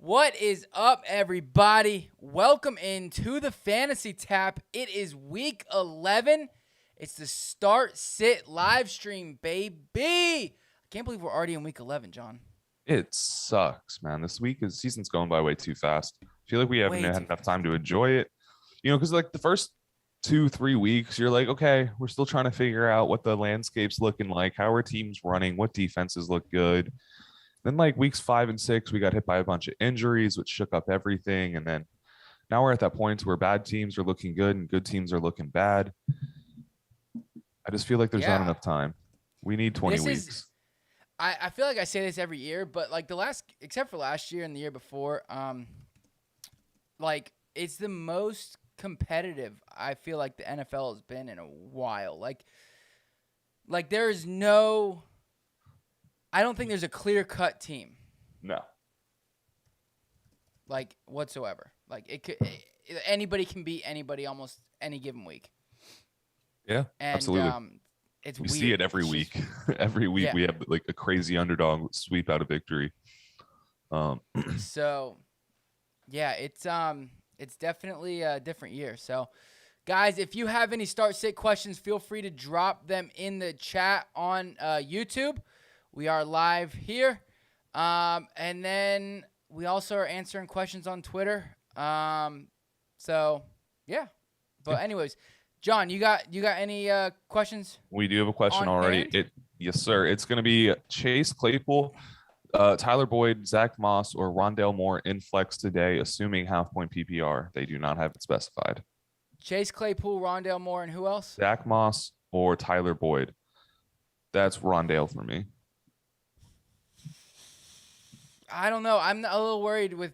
What is up, everybody? Welcome into the Fantasy Tap. It is week 11. It's the Start Sit live stream, baby. I can't believe we're already in week 11, John. It sucks, man. Season's going by way too fast. I feel like we haven't had enough time to enjoy it. Because like the first 2-3 weeks, you're like, okay, we're still trying to figure out what the landscape's looking like, how our team's running, what defenses look good. Then like weeks 5 and 6, we got hit by a bunch of injuries, which shook up everything. And then now we're at that point where bad teams are looking good and good teams are looking bad. I just feel like there's not enough time. We need 20 weeks. I feel like I say this every year, but like except for last year and the year before, like it's the most competitive I feel like the NFL has been in a while. Like there is no, I don't think there's a clear-cut team. No. Like whatsoever. Like anybody can beat anybody almost any given week. Yeah, and, absolutely. It's we weird. See it every week. Every week we have like a crazy underdog sweep out of victory. So, yeah, it's definitely a different year. So, guys, if you have any start sit questions, feel free to drop them in the chat on YouTube. We are live here, and then we also are answering questions on Twitter. So, yeah. But anyways. John, you got any questions? We do have a question already. Yes, sir. It's going to be Chase Claypool, Tyler Boyd, Zach Moss, or Rondale Moore in flex today, assuming half-point PPR. They do not have it specified. Chase Claypool, Rondale Moore, and who else? Zach Moss or Tyler Boyd. That's Rondale for me. I don't know. I'm a little worried with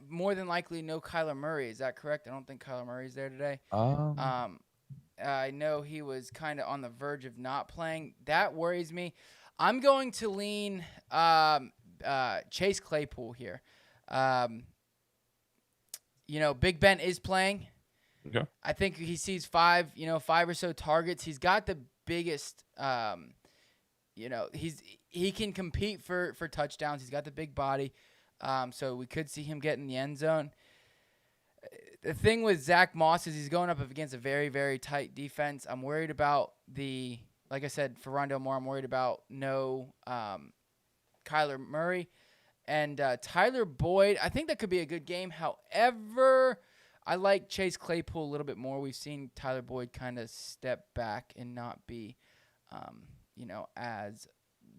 more than likely no Kyler Murray. Is that correct? I don't think Kyler Murray's there today. I know he was kind of on the verge of not playing. That worries me. I'm going to lean Chase Claypool here. Big Ben is playing. Okay. I think he sees five or so targets. He's got the biggest he can compete for touchdowns. He's got the big body. So we could see him get in the end zone. The thing with Zach Moss is he's going up against a very, very tight defense. I'm worried about like I said, for Rondale Moore, I'm worried about no Kyler Murray. And Tyler Boyd, I think that could be a good game. However, I like Chase Claypool a little bit more. We've seen Tyler Boyd kind of step back and not be as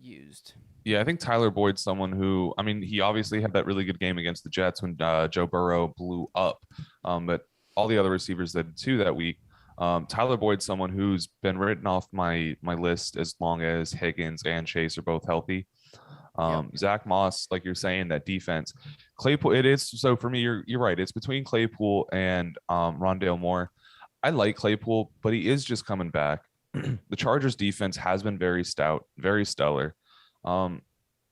used. Yeah, I think Tyler Boyd's someone who, he obviously had that really good game against the Jets when Joe Burrow blew up. But all the other receivers did too that week. Tyler Boyd's someone who's been written off my list as long as Higgins and Chase are both healthy. Zach Moss, like you're saying, that defense. Claypool, it is. So for me, you're right. It's between Claypool and Rondale Moore. I like Claypool, but he is just coming back. The Chargers defense has been very stout, very stellar.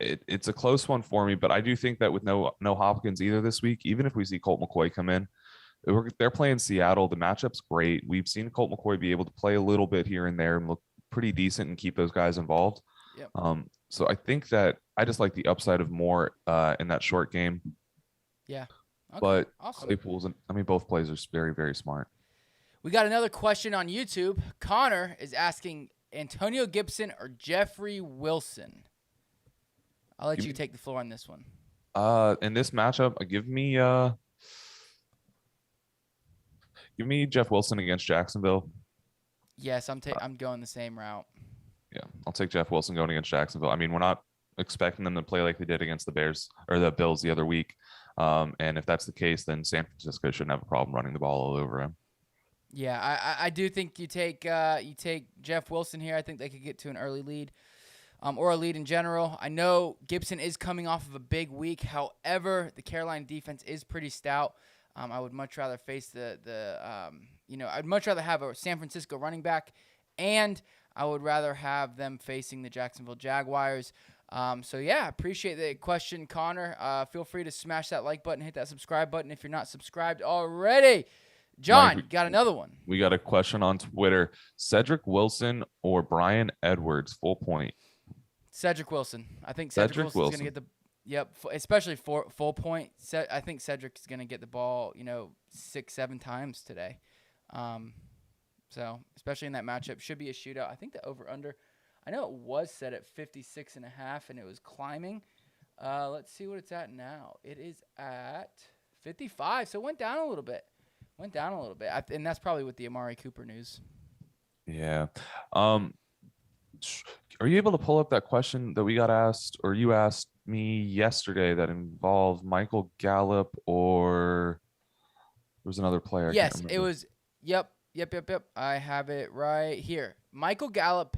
It's a close one for me, but I do think that with no Hopkins either this week, even if we see Colt McCoy come in, they're playing Seattle. The matchup's great. We've seen Colt McCoy be able to play a little bit here and there and look pretty decent and keep those guys involved. Yep. So I think that I just like the upside of Moore in that short game. Yeah. Okay. But awesome. Claypool's, both plays are very, very smart. We got another question on YouTube. Connor is asking Antonio Gibson or Jeffrey Wilson. I'll let you take the floor on this one. In this matchup, give me Jeff Wilson against Jacksonville. Yes, I'm going the same route. Yeah, I'll take Jeff Wilson going against Jacksonville. We're not expecting them to play like they did against the Bears or the Bills the other week. And if that's the case, then San Francisco shouldn't have a problem running the ball all over him. Yeah, I do think you take Jeff Wilson here. I think they could get to an early lead, or a lead in general. I know Gibson is coming off of a big week. However, the Carolina defense is pretty stout. I would much rather face I'd much rather have a San Francisco running back, and I would rather have them facing the Jacksonville Jaguars. So yeah, appreciate the question, Connor. Feel free to smash that like button, hit that subscribe button if you're not subscribed already. John, got another one. We got a question on Twitter. Cedric Wilson or Brian Edwards, full point? Cedric Wilson. I think Cedric Wilson's going to get Yep, especially for full point. I think Cedric is going to get the ball, 6-7 times today. So especially in that matchup, should be a shootout. I think the over/under, I know it was set at 56.5 and it was climbing. Let's see what it's at now. It is at 55, so it went down a little bit. And that's probably with the Amari Cooper news. Yeah. Are you able to pull up that question that we got asked, or you asked me yesterday, that involved Michael Gallup, or there was another player? Yes, it was. Yep. I have it right here. Michael Gallup,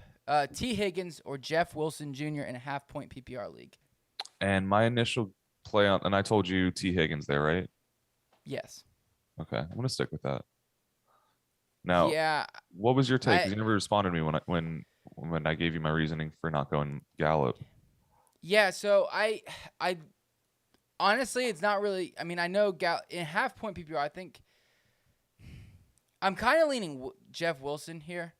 T. Higgins, or Jeff Wilson Jr. in a half-point PPR league. And my initial play on, and I told you T. Higgins there, right? Yes. Okay, I'm gonna stick with that. Now, yeah. What was your take? Because you never responded to me when I gave you my reasoning for not going Gallup. Yeah, so I honestly, it's not really. I mean, I know in half-point PPR, I think I'm kind of leaning Jeff Wilson here,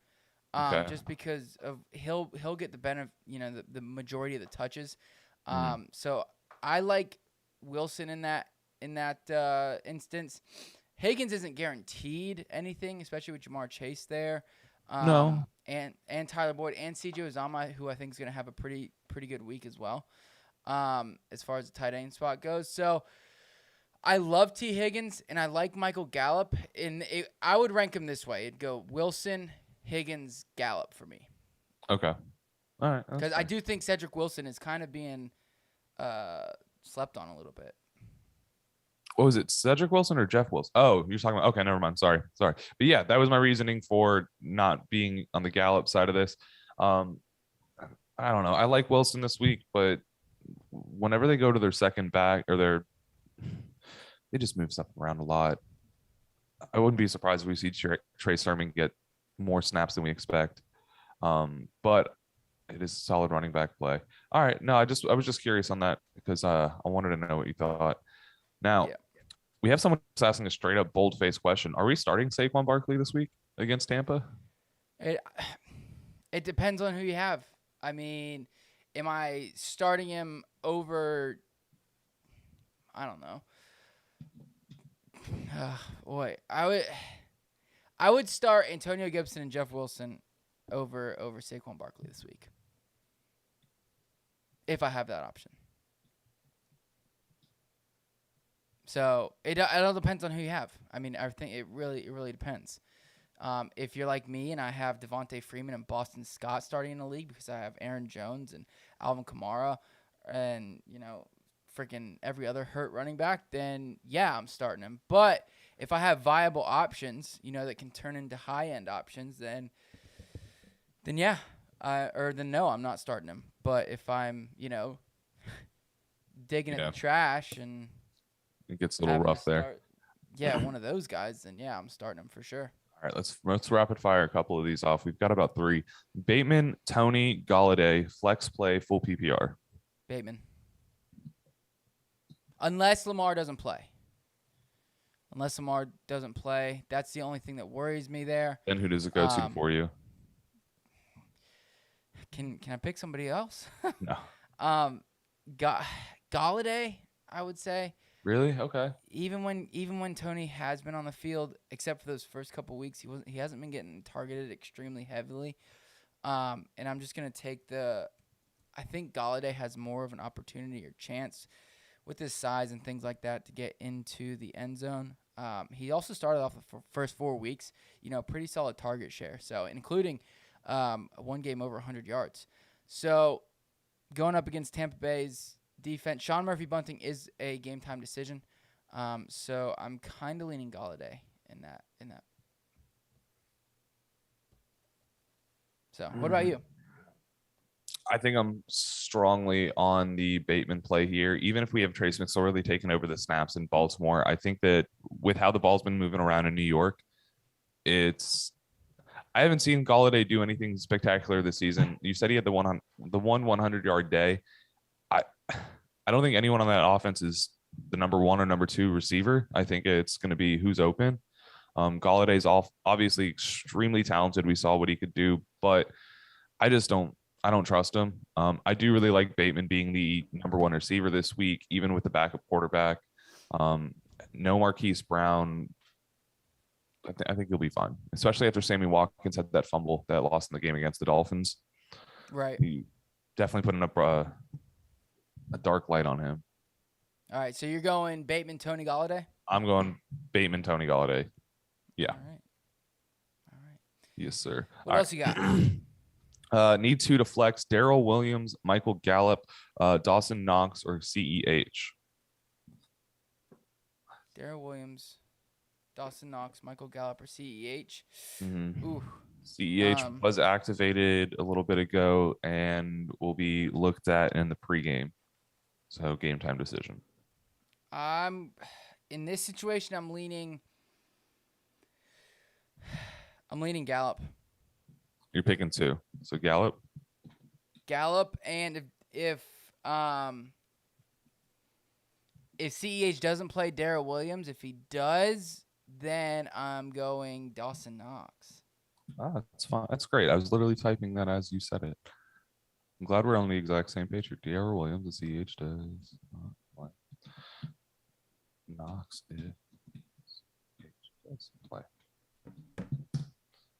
just because of he'll get the benefit, the majority of the touches. So I like Wilson in that instance. Higgins isn't guaranteed anything, especially with Jamar Chase there. No. And Tyler Boyd and CJ Uzama, who I think is going to have a pretty good week as well, as far as the tight end spot goes. So I love T. Higgins, and I like Michael Gallup. I would rank him this way. It'd go Wilson, Higgins, Gallup for me. Okay. All right. Because I do think Cedric Wilson is kind of being slept on a little bit. What was it, Cedric Wilson or Jeff Wilson? Oh, you're talking about, okay, never mind. Sorry. But yeah, that was my reasoning for not being on the Gallup side of this. I don't know. I like Wilson this week, but whenever they go to their second back, or they just move stuff around a lot. I wouldn't be surprised if we see Trey Sermon get more snaps than we expect. But it is a solid running back play. All right. No, I was just curious on that because I wanted to know what you thought. Now, we have someone who's asking a straight up bold-faced question. Are we starting Saquon Barkley this week against Tampa? It depends on who you have. I mean, am I starting him over, I don't know. Boy, I would start Antonio Gibson and Jeff Wilson over Saquon Barkley this week, if I have that option. So it all depends on who you have. I mean, I think it really depends. If you're like me and I have Devontae Freeman and Boston Scott starting in the league because I have Aaron Jones and Alvin Kamara and freaking every other hurt running back, then yeah, I'm starting him. But if I have viable options, that can turn into high-end options, then yeah, then no, I'm not starting him. But if I'm, digging in the trash and it gets a little rough there. Yeah, one of those guys, then yeah, I'm starting him for sure. All right, let's rapid fire a couple of these off. We've got about 3. Bateman, Toney, Galladay, flex play, full PPR. Bateman. Unless Lamar doesn't play. That's the only thing that worries me there. Then who does it go to for you? Can I pick somebody else? No. Galladay, I would say. Really? Okay. Even when Toney has been on the field, except for those first couple weeks, he hasn't been getting targeted extremely heavily. And I'm just gonna take I think Galladay has more of an opportunity or chance with his size and things like that to get into the end zone. He also started off the first 4 weeks, pretty solid target share. So including one game over 100 yards. So going up against Tampa Bay's defense, Sean Murphy-Bunting is a game-time decision. So I'm kind of leaning Galladay in that. So what about you? I think I'm strongly on the Bateman play here. Even if we have Trace McSorley taking over the snaps in Baltimore, I think that with how the ball's been moving around in New York, I haven't seen Galladay do anything spectacular this season. You said he had the 100-yard day. I don't think anyone on that offense is the number 1 or number 2 receiver. I think it's going to be who's open. Galladay's obviously extremely talented. We saw what he could do, but I just don't I don't trust him. I do really like Bateman being the number one receiver this week, even with the backup quarterback. No Marquise Brown. I think he'll be fine, especially after Sammy Watkins had that fumble that lost in the game against the Dolphins. Right. He definitely putting up a dark light on him. All right. So you're going Bateman, Tony Golladay? I'm going Bateman, Tony Golladay. Yeah. All right. Yes, sir. What else you got? Need to flex Darrell Williams, Michael Gallup, Dawson Knox, or CEH. Darrell Williams, Dawson Knox, Michael Gallup, or CEH. Mm-hmm. Ooh. CEH was activated a little bit ago and will be looked at in the pregame. So game time decision. In this situation, I'm leaning Gallup. You're picking two. So Gallup, and if CEH doesn't play Darrell Williams, if he does, then I'm going Dawson Knox. That's fine. That's great. I was literally typing that as you said it. I'm glad we're on the exact same page here. Darrell Williams, the CEH does not play. Knox if CEH does play.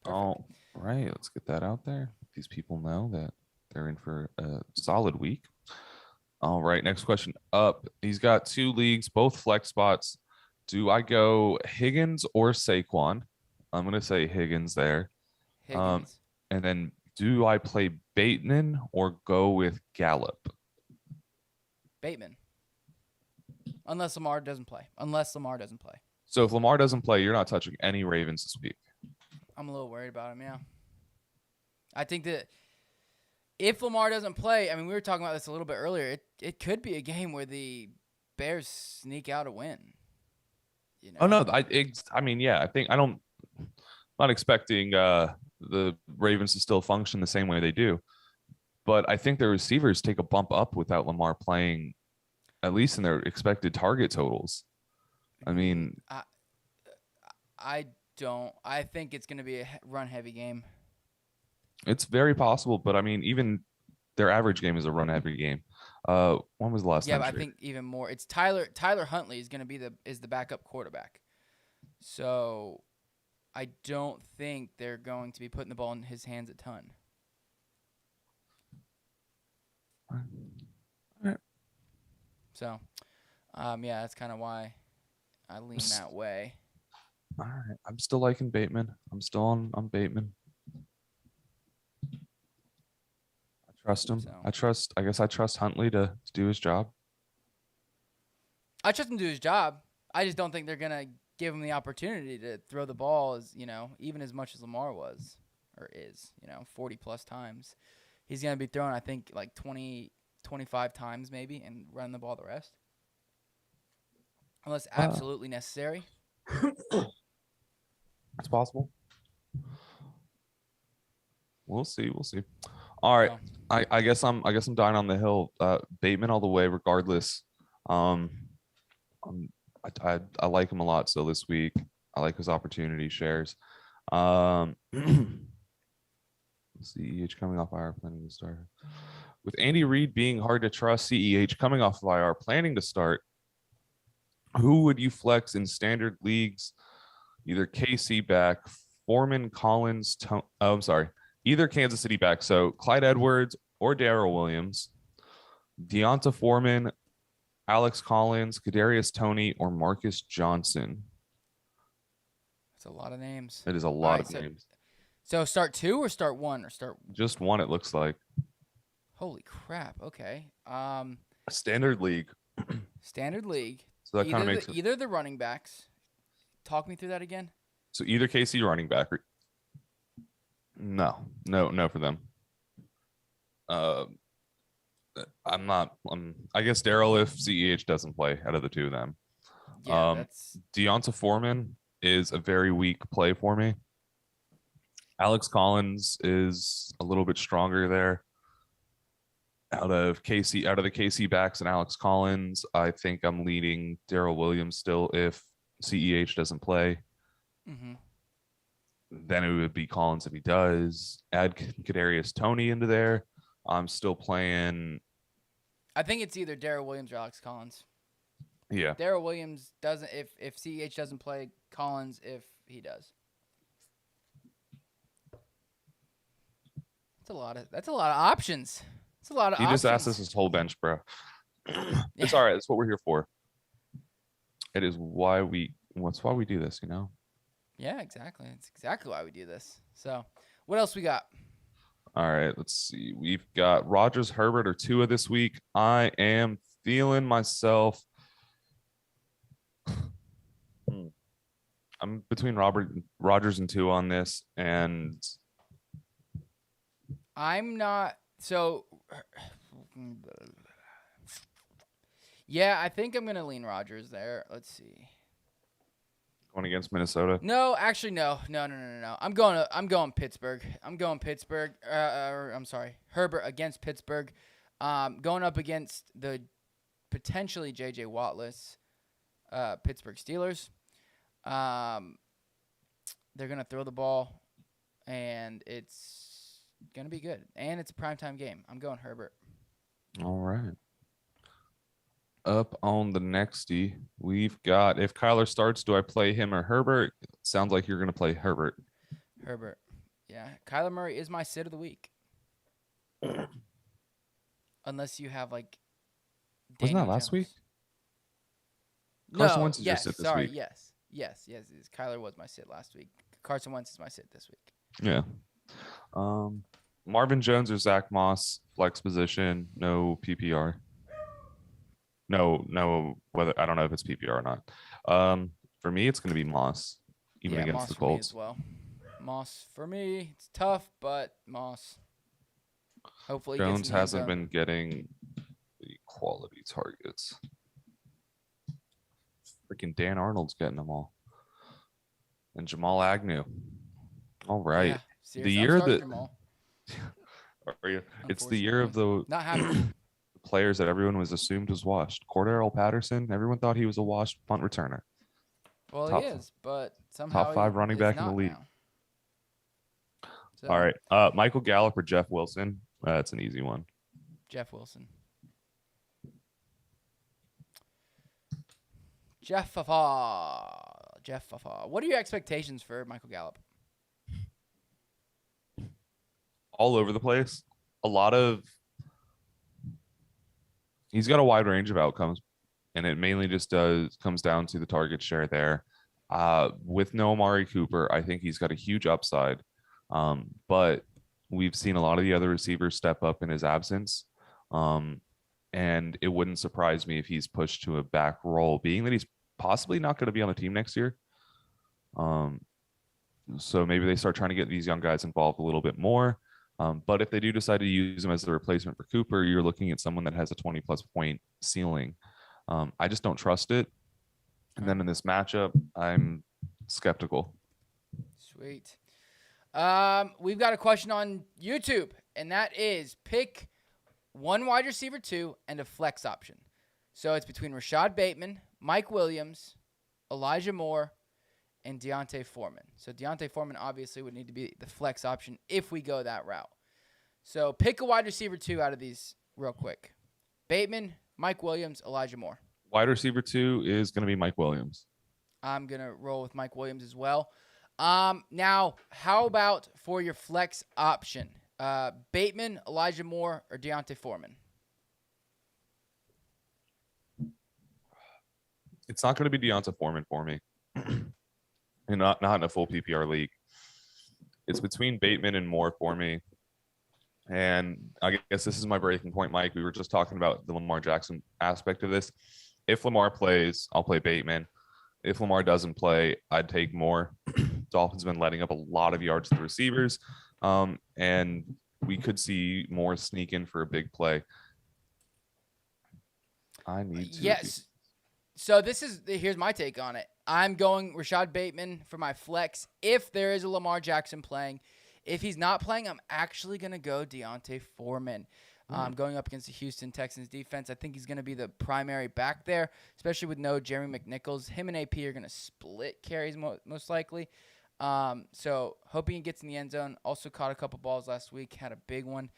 All right, let's get that out there. These people know that they're in for a solid week. All right, next question up. He's got two leagues, both flex spots. Do I go Higgins or Saquon? I'm going to say Higgins there. Higgins. And then do I play Bateman or go with Gallup? Bateman. Unless Lamar doesn't play. So if Lamar doesn't play, you're not touching any Ravens this week. I'm a little worried about him, yeah. I think that if Lamar doesn't play, I mean, we were talking about this a little bit earlier. It could be a game where the Bears sneak out a win. You know? Oh no, I mean, yeah, I'm not expecting the Ravens to still function the same way they do, but I think their receivers take a bump up without Lamar playing, at least in their expected target totals. I mean, I don't. I think it's going to be a run-heavy game. It's very possible, but I mean, even their average game is a run-heavy game. When was the last time? Yeah, but I think even more. It's Tyler Huntley is going to be the backup quarterback. So I don't think they're going to be putting the ball in his hands a ton. All right. So, yeah, that's kind of why I lean that way. All right. I'm still liking Bateman. I'm still on Bateman. I trust him. So. I guess I trust Huntley to do his job. I trust him to do his job. I just don't think they're going to give him the opportunity to throw the ball even as much as Lamar was or is, 40 plus times. He's going to be throwing, I think, like 20, 25 times maybe and run the ball the rest. Unless absolutely necessary. It's possible. We'll see. All right. So. I guess I'm dying on the hill. Bateman all the way, regardless. I like him a lot still this week. I like his opportunity shares. CEH coming off IR, planning to start. With Andy Reid being hard to trust, CEH coming off of IR, planning to start. Who would you flex in standard leagues? Either KC back, Foreman, Collins. Either Kansas City back. So Clyde Edwards or Darrell Williams, Deante Foreman, Alex Collins, Kadarius Toney, or Marcus Johnson. That's a lot of names. It is a lot of names. So start two or start one or start just one? It looks like. Holy crap! Okay. Standard league. Standard league. So that kind of makes either the running backs. Talk me through that again. So either KC running back. No for them. I'm not. I guess Darrell if CEH doesn't play out of the two of them. Yeah, Deante Foreman is a very weak play for me. Alex Collins is a little bit stronger there. Out of the KC backs and Alex Collins, I think I'm leading Darrell Williams still if CEH doesn't play. Mm-hmm. Then it would be Collins if he does. Add Kadarius Toney into there. I'm still playing. I think it's either Darrell Williams or Alex Collins. Yeah. Darrell Williams doesn't if CEH doesn't play, Collins if he does. That's a lot of options. It's a lot of He options. just asked us his whole bench, bro. It's all right. That's what we're here for. It is why we do this, you know? Yeah, exactly. It's exactly why we do this. So, what else we got? All right, let's see. We've got Rodgers, Herbert, or Tua this week. I am feeling myself. I'm between Rodgers and Tua on this, and I'm not. So, yeah, I think I'm gonna lean Rodgers there. Let's see. going against Minnesota. No, actually, no. I'm going Pittsburgh. I'm sorry, Herbert against Pittsburgh. Going up against the potentially J.J. Wattless Pittsburgh Steelers. They're gonna throw the ball, and it's gonna be good. And it's a primetime game. I'm going Herbert. All right. Up on the nexty, we've got, if Kyler starts, do I play him or Herbert? Sounds like you're going to play Herbert. Herbert. Yeah. Kyler Murray is my sit of the week. Unless you have, like, Wasn't Daniel that last Jones. week? No, Carson Wentz is your yes, sit this sorry, week. Yes. Kyler was my sit last week. Carson Wentz is my sit this week. Yeah. Marvin Jones or Zach Moss, flex position, no PPR. No, whether I don't know if it's PPR or not. For me, it's going to be Moss, even against Moss the for me Colts. as well. Moss for me, it's tough, but Moss. Hopefully, Jones hasn't been getting the quality targets. Freaking Dan Arnold's getting them all, and Jamal Agnew. All right, Yeah, the year that Jamal. it's the year of the not happy. players that everyone was assumed was washed. Cordero Patterson, everyone thought he was a washed punt returner. Well, Top he is, but somehow top 5 running back in the league. So, all right, Michael Gallup or Jeff Wilson. That's an easy one. Jeff Wilson. Jeff Fafa. What are your expectations for Michael Gallup? All over the place. He's got a wide range of outcomes, and it mainly just comes down to the target share there. With no Amari Cooper, I think he's got a huge upside. But we've seen a lot of the other receivers step up in his absence. And it wouldn't surprise me if he's pushed to a back role, being that he's possibly not going to be on the team next year. So maybe they start trying to get these young guys involved a little bit more. But if they do decide to use him as the replacement for Cooper, you're looking at someone that has a 20-plus point ceiling. I just don't trust it. And then in this matchup, I'm skeptical. Sweet. We've got a question on YouTube, and that is pick one wide receiver 2 and a flex option. So it's between Rashad Bateman, Mike Williams, Elijah Moore, and Deante Foreman. So Deante Foreman obviously would need to be the flex option if we go that route. So pick a wide receiver 2 out of these real quick. Bateman, Mike Williams, Elijah Moore. Wide receiver 2 is going to be Mike Williams. I'm going to roll with Mike Williams as well. Now, how about for your flex option? Bateman, Elijah Moore, or Deante Foreman? It's not going to be Deante Foreman for me. And not in a full PPR league. It's between Bateman and Moore for me. And I guess this is my breaking point, Mike. We were just talking about the Lamar Jackson aspect of this. If Lamar plays, I'll play Bateman. If Lamar doesn't play, I'd take Moore. Dolphins have been letting up a lot of yards to the receivers. And we could see Moore sneak in for a big play. I need to. Yes. So here's my take on it. I'm going Rashad Bateman for my flex if there is a Lamar Jackson playing. If he's not playing, I'm actually going to go Deante Foreman. Going up against the Houston Texans defense, I think he's going to be the primary back there, especially with no Jeremy McNichols. Him and AP are going to split carries most likely. So hoping he gets in the end zone. Also caught a couple balls last week, had a big one.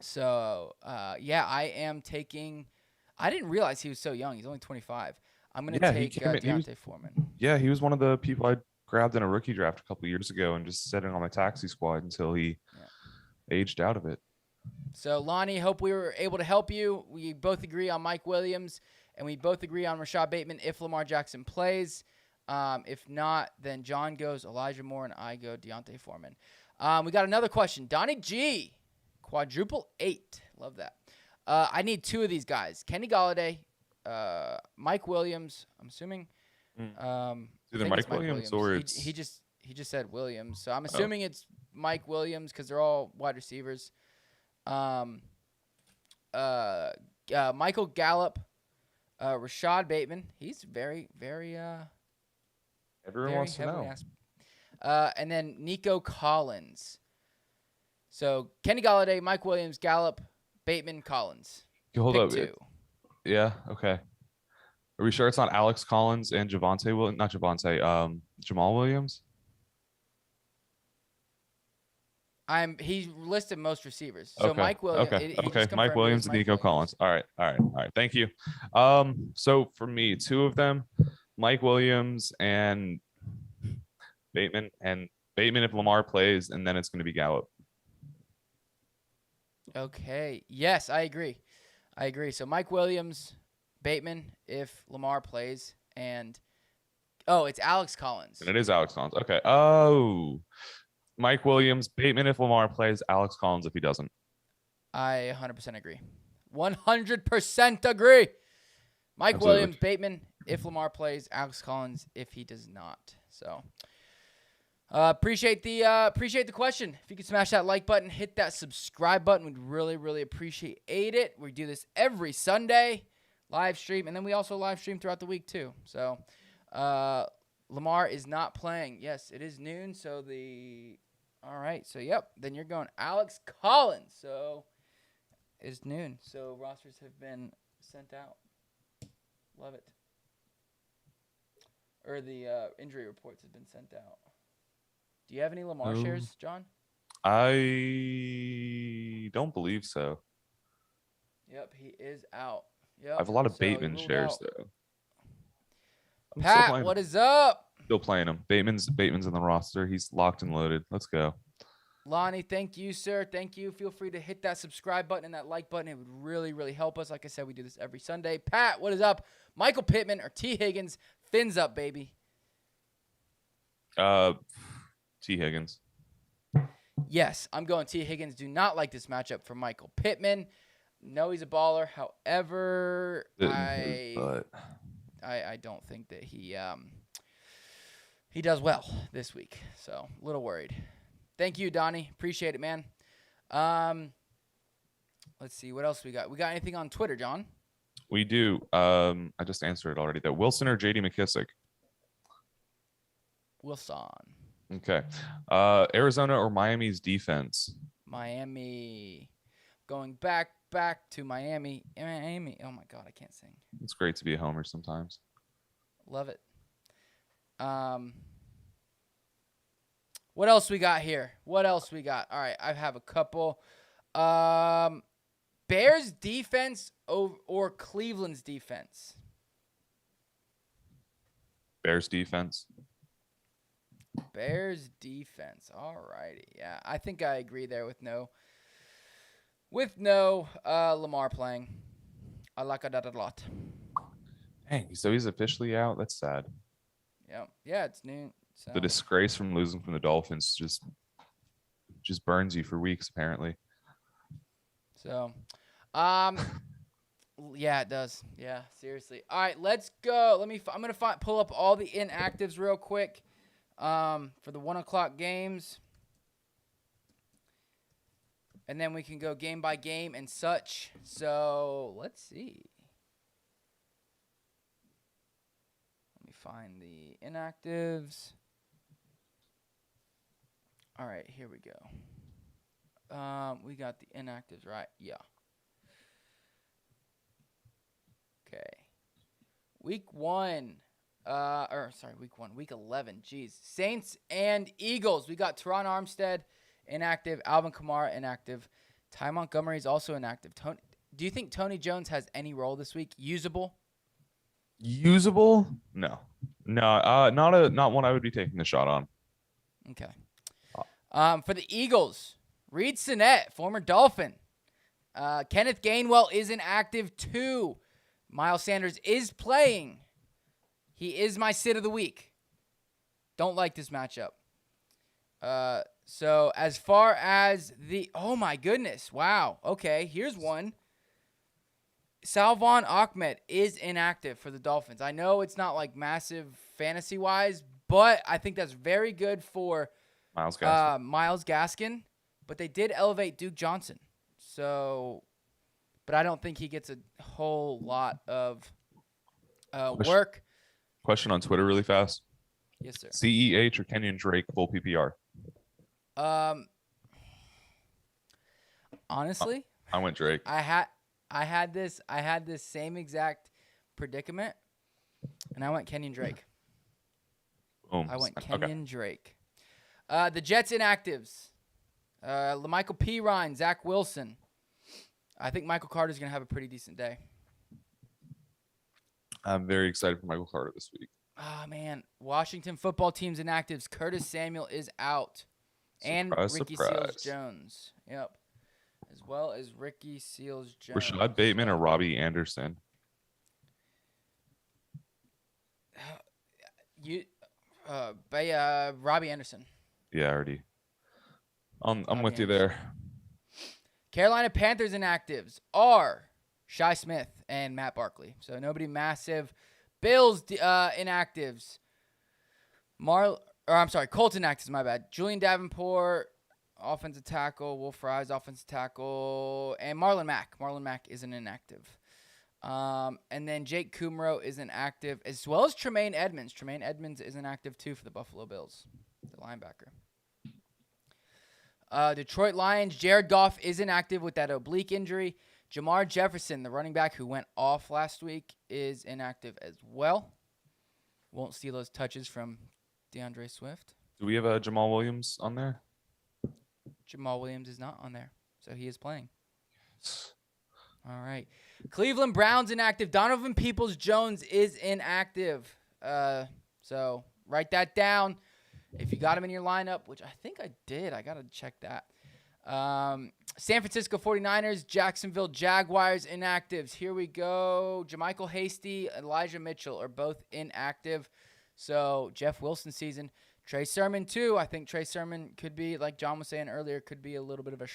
So, yeah, I am taking – I didn't realize he was so young. He's only 25. I'm going to Yeah, take Deante Foreman. Yeah, he was one of the people I grabbed in a rookie draft a couple of years ago and just set it on my taxi squad until he aged out of it. So, Lonnie, hope we were able to help you. We both agree on Mike Williams, and we both agree on Rashad Bateman if Lamar Jackson plays. If not, then John goes Elijah Moore, and I go Deante Foreman. We got another question. Donnie G, quadruple 8. Love that. I need 2 of these guys. Kenny Golladay, Mike Williams, I'm assuming. Either Mike Williams or it's... He just said Williams. So I'm assuming it's Mike Williams because they're all wide receivers. Michael Gallup, Rashad Bateman. He's very, very everyone wants to know. And then Nico Collins. So Kenny Golladay, Mike Williams, Gallup, Bateman, Collins. Hold up. 2. Yeah, okay. Are we sure it's not Alex Collins and Jamal Williams? He listed most receivers. So okay. Mike Williams. Okay. Mike Williams and Nico Collins. All right. Thank you. So for me, 2 of them, Mike Williams and Bateman. And Bateman if Lamar plays, and then it's going to be Gallup. Okay. Yes, I agree. So Mike Williams, Bateman if Lamar plays, and it's Alex Collins. And it is Alex Collins. Okay. Oh. Mike Williams, Bateman if Lamar plays, Alex Collins if he doesn't. I 100% agree. 100% agree. Mike Absolutely. Williams, Bateman if Lamar plays, Alex Collins if he does not. So appreciate the question. If you could smash that like button, hit that subscribe button, we'd really, really appreciate it. We do this every Sunday, live stream, and then we also live stream throughout the week too. So Lamar is not playing. Yes, it is noon. So all right. So yep. Then you're going Alex Collins. So it's noon. So rosters have been sent out. Love it. Or the injury reports have been sent out. Do you have any Lamar shares, John? I don't believe so. Yep, he is out. Yep. I have a lot of Bateman shares though. Pat, what is up? Still playing him. Bateman's in the roster. He's locked and loaded. Let's go. Lonnie, thank you, sir. Thank you. Feel free to hit that subscribe button and that like button. It would really, really help us. Like I said, we do this every Sunday. Pat, what is up? Michael Pittman or T. Higgins? Fins up, baby. T. Higgins. Yes, I'm going T. Higgins. Do not like this matchup for Michael Pittman. No, he's a baller. However, I don't think that he does well this week. So a little worried. Thank you, Donnie. Appreciate it, man. Let's see. What else we got? We got anything on Twitter, John? We do. I just answered it already. That Wilson or J.D. McKissick? Wilson. Okay. Arizona or Miami's defense? Miami. Going back to Miami. Miami. Oh, my God. I can't sing. It's great to be a homer sometimes. Love it. What else we got here? All right, I have a couple. Bears defense or Cleveland's defense? Bears defense. All righty. Yeah, I think I agree there with no Lamar playing. I like that a lot. Dang, so he's officially out? That's sad. Yeah, it's noon. So. The disgrace from losing from the Dolphins just burns you for weeks, apparently. So, yeah, it does. Yeah, seriously. All right, let's go. I'm gonna pull up all the inactives real quick, for the 1:00 games, and then we can go game by game and such. So let's see. Let me find the inactives. All right, here we go. We got the inactives, right? Yeah. Okay. Week 11. Jeez. Saints and Eagles. We got Teron Armstead inactive, Alvin Kamara inactive, Ty Montgomery is also inactive. Do you think Tony Jones has any role this week? Usable? Usable? No. Not one I would be taking the shot on. Okay. For the Eagles, Reed Sinnett, former Dolphin. Kenneth Gainwell is inactive too. Miles Sanders is playing. He is my sit of the week. Don't like this matchup. So as far as oh my goodness. Wow. Okay, here's one. Salvon Ahmed is inactive for the Dolphins. I know it's not like massive fantasy-wise, but I think that's very good for Myles Gaskin. Myles Gaskin. But they did elevate Duke Johnson. So, but I don't think he gets a whole lot of work. Question on Twitter really fast. Yes, sir. CEH or Kenyon Drake full PPR? Honestly, I went Drake. I had this same exact predicament, and I went Kenyon Drake. Boom. I went Kenyon Drake. The Jets inactives. LaMichael Pirine, Zach Wilson. I think Michael Carter's going to have a pretty decent day. I'm very excited for Michael Carter this week. Oh, man. Washington football team's inactives. Curtis Samuel is out. And Ricky Seals-Jones. Yep. As well as Ricky Seals-Jones. Rashad Bateman or Robbie Anderson? Robbie Anderson. Yeah, already. I'm with you there. Carolina Panthers inactives are Shi Smith and Matt Barkley. So nobody massive. Bills inactives. Colts inactives, my bad. Julian Davenport, offensive tackle. Will Fries, offensive tackle. And Marlon Mack. Marlon Mack is an inactive. And then Jake Kumro is inactive, as well as Tremaine Edmonds. Tremaine Edmonds is inactive, too, for the Buffalo Bills, the linebacker. Detroit Lions, Jared Goff is inactive with that oblique injury. Jamar Jefferson, the running back who went off last week, is inactive as well. Won't see those touches from DeAndre Swift. Do we have Jamal Williams on there? Jamal Williams is not on there, so he is playing. Yes. All right. Cleveland Browns inactive. Donovan Peoples-Jones is inactive. So write that down. If you got him in your lineup, which I think I did. I got to check that. San Francisco 49ers, Jacksonville Jaguars inactives. Here we go. JaMychal Hasty, Elijah Mitchell are both inactive. So Jeff Wilson season. Trey Sermon, too. I think Trey Sermon could be, like John was saying earlier, could be a little bit of a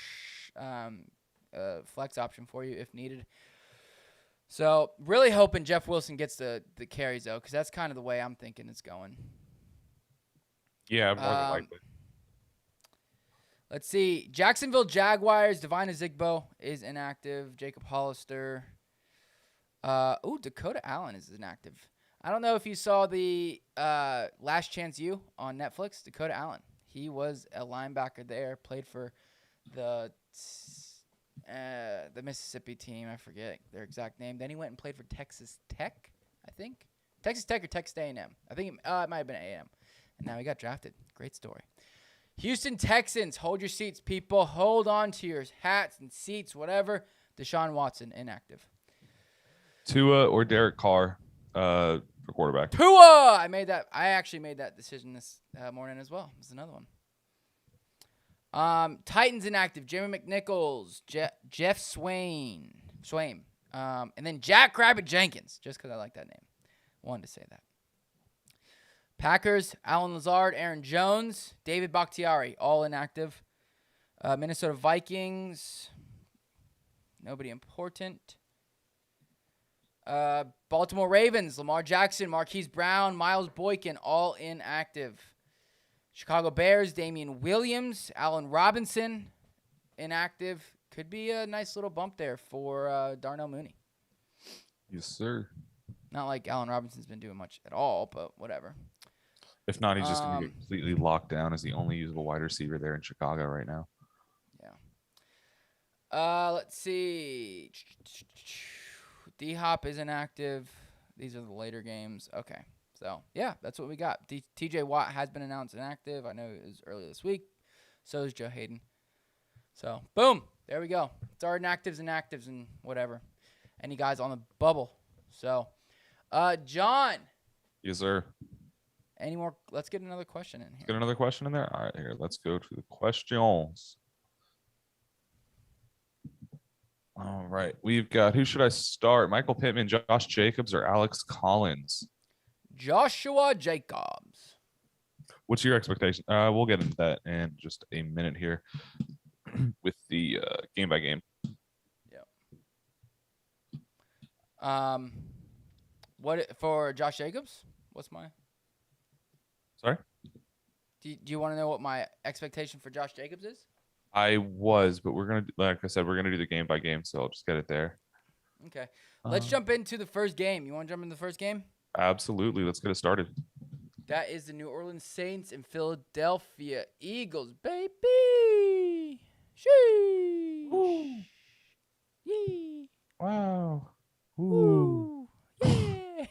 flex option for you if needed. So really hoping Jeff Wilson gets the carries, though, because that's kind of the way I'm thinking it's going. Yeah, more than likely. Let's see. Jacksonville Jaguars, Devine Ezigbo is inactive. Jacob Hollister. Dakota Allen is inactive. I don't know if you saw the Last Chance U on Netflix. Dakota Allen. He was a linebacker there. Played for the Mississippi team. I forget their exact name. Then he went and played for Texas Tech, I think. Texas Tech or Texas A&M. I think it might have been A&M. And now he got drafted. Great story. Houston Texans, hold your seats, people. Hold on to your hats and seats, whatever. Deshaun Watson, inactive. Tua or Derek Carr for quarterback? Tua! I actually made that decision this morning as well. This is another one. Titans inactive. Jimmy McNichols, Jeff Swain. And then Jack Rabbit Jenkins, just because I like that name. Wanted to say that. Packers, Alan Lazard, Aaron Jones, David Bakhtiari, all inactive. Minnesota Vikings, nobody important. Baltimore Ravens, Lamar Jackson, Marquise Brown, Miles Boykin, all inactive. Chicago Bears, Damian Williams, Allen Robinson, inactive. Could be a nice little bump there for Darnell Mooney. Yes, sir. Not like Allen Robinson's been doing much at all, but whatever. If not, he's just going to get completely locked down as the only usable wide receiver there in Chicago right now. Yeah. Let's see. D-Hop is inactive. These are the later games. Okay. So, yeah, that's what we got. TJ Watt has been announced inactive. I know it was earlier this week. So is Joe Hayden. So, boom. There we go. It's our inactives and whatever. Any guys on the bubble. So, John. Yes, sir. Any more? Let's get another question in here. Let's get another question in there. All right, here. Let's go to the questions. All right. We've got, who should I start? Michael Pittman, Josh Jacobs, or Alex Collins? Joshua Jacobs. What's your expectation? We'll get into that in just a minute here with the game by game. Yeah. What for Josh Jacobs? What's my? Sorry? Do you want to know what my expectation for Josh Jacobs is? I was, but we're going to, like I said, we're going to do the game by game, so I'll just get it there. Okay. Let's jump into the first game. You want to jump into the first game? Absolutely. Let's get it started. That is the New Orleans Saints and Philadelphia Eagles, baby. Sheesh. Woo. Yee. Wow. Woo. Yeah.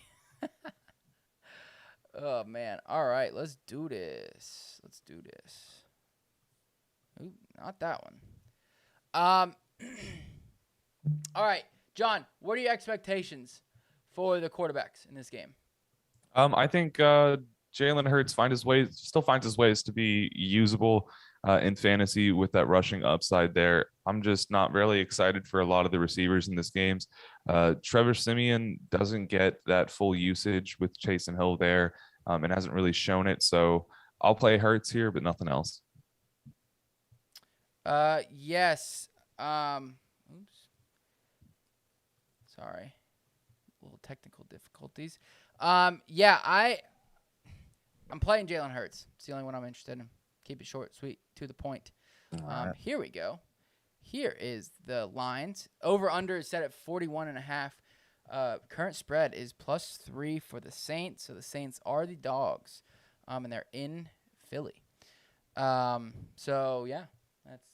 Oh, man. All right. Let's do this. Ooh, not that one. All right. John, what are your expectations for the quarterbacks in this game? I think Jalen Hurts still finds his ways to be usable in fantasy with that rushing upside there. I'm just not really excited for a lot of the receivers in this game. Trevor Siemian doesn't get that full usage with Chase and Hill there and hasn't really shown it. So I'll play Hurts here, but nothing else. Yes. Oops. Sorry. Little technical difficulties. Yeah, I'm playing Jalen Hurts. It's the only one I'm interested in. Keep it short, sweet, to the point. Right. Here we go. Here is the lines. Over under is set at 41.5. Current spread is +3 for the Saints. So the Saints are the dogs. And they're in Philly. So yeah,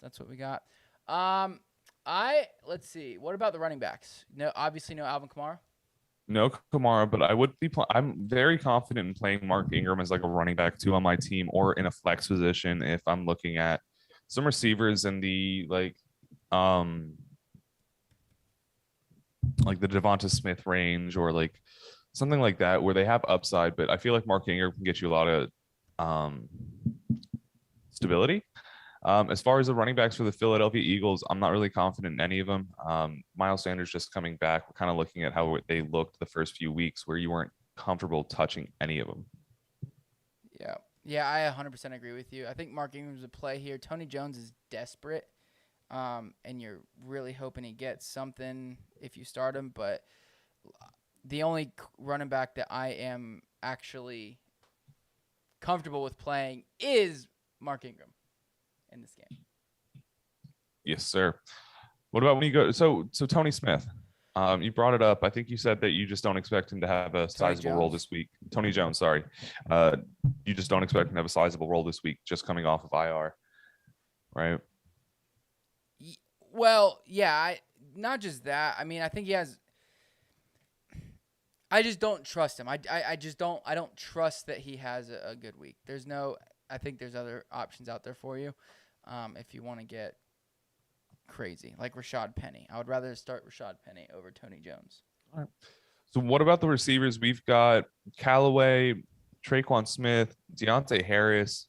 that's what we got. Let's see. What about the running backs? No, obviously no Alvin Kamara. No Kamara, but I would be. I'm very confident in playing Mark Ingram as like a running back 2 on my team or in a flex position if I'm looking at some receivers in the like the Devonta Smith range or like something like that where they have upside. But I feel like Mark Ingram can get you a lot of stability. As far as the running backs for the Philadelphia Eagles, I'm not really confident in any of them. Miles Sanders just coming back. We're kind of looking at how they looked the first few weeks where you weren't comfortable touching any of them. Yeah, I 100% agree with you. I think Mark Ingram's a play here. Tony Jones is desperate, and you're really hoping he gets something if you start him. But the only running back that I am actually comfortable with playing is Mark Ingram in this game. Yes, sir. What about when you go? So Tony Smith, you brought it up. I think you said that you just don't expect him to have a sizable role this week. Tony Jones, sorry. You just don't expect him to have a sizable role this week, just coming off of IR, right? Well, yeah, not just that. I mean, I think he has. I just don't trust him. I don't trust that he has a good week. I think there's other options out there for you. If you want to get crazy, like Rashad Penny. I would rather start Rashad Penny over Tony Jones. All right. So what about the receivers? We've got Callaway, Traquan Smith, Deante Harris.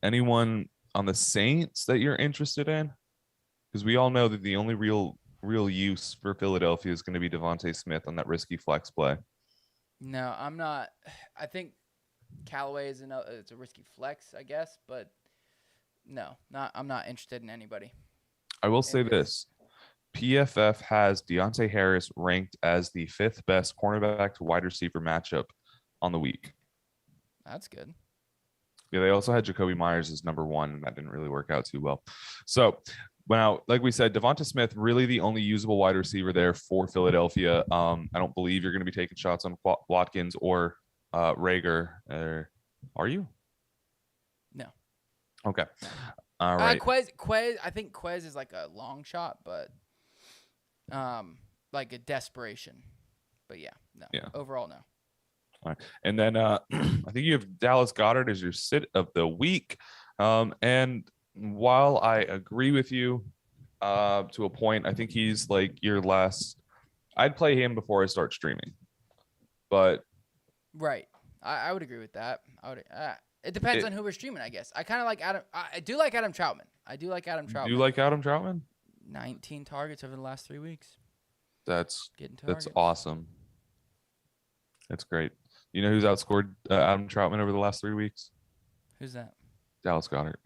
Anyone on the Saints that you're interested in? Because we all know that the only real use for Philadelphia is going to be Devontae Smith on that risky flex play. No, I'm not. I think Callaway it's a risky flex, I guess, but no, I'm not interested in anybody. I will say this. PFF has Deante Harris ranked as the 5th best cornerback to wide receiver matchup on the week. That's good. Yeah, they also had Jacoby Myers as number 1, and that didn't really work out too well. So, now, like we said, Devonta Smith, really the only usable wide receiver there for Philadelphia. I don't believe you're going to be taking shots on Watkins or Rager. Are you? No. Okay. All right. Quez. I think Quez is like a long shot, but like a desperation. But yeah, no. Yeah. Overall, no. All right. And then I think you have Dallas Goddard as your sit of the week. And while I agree with you to a point, I think he's like your last. I'd play him before I start streaming, but Right. I would agree with that. It depends on who we're streaming, I guess. I kind of like Adam. I do like Adam Troutman. Do you like Adam Troutman? 19 targets over the last 3 weeks. That's Targets. awesome. That's great. You know who's outscored Adam Troutman over the last 3 weeks? Who's that? Dallas Goddard.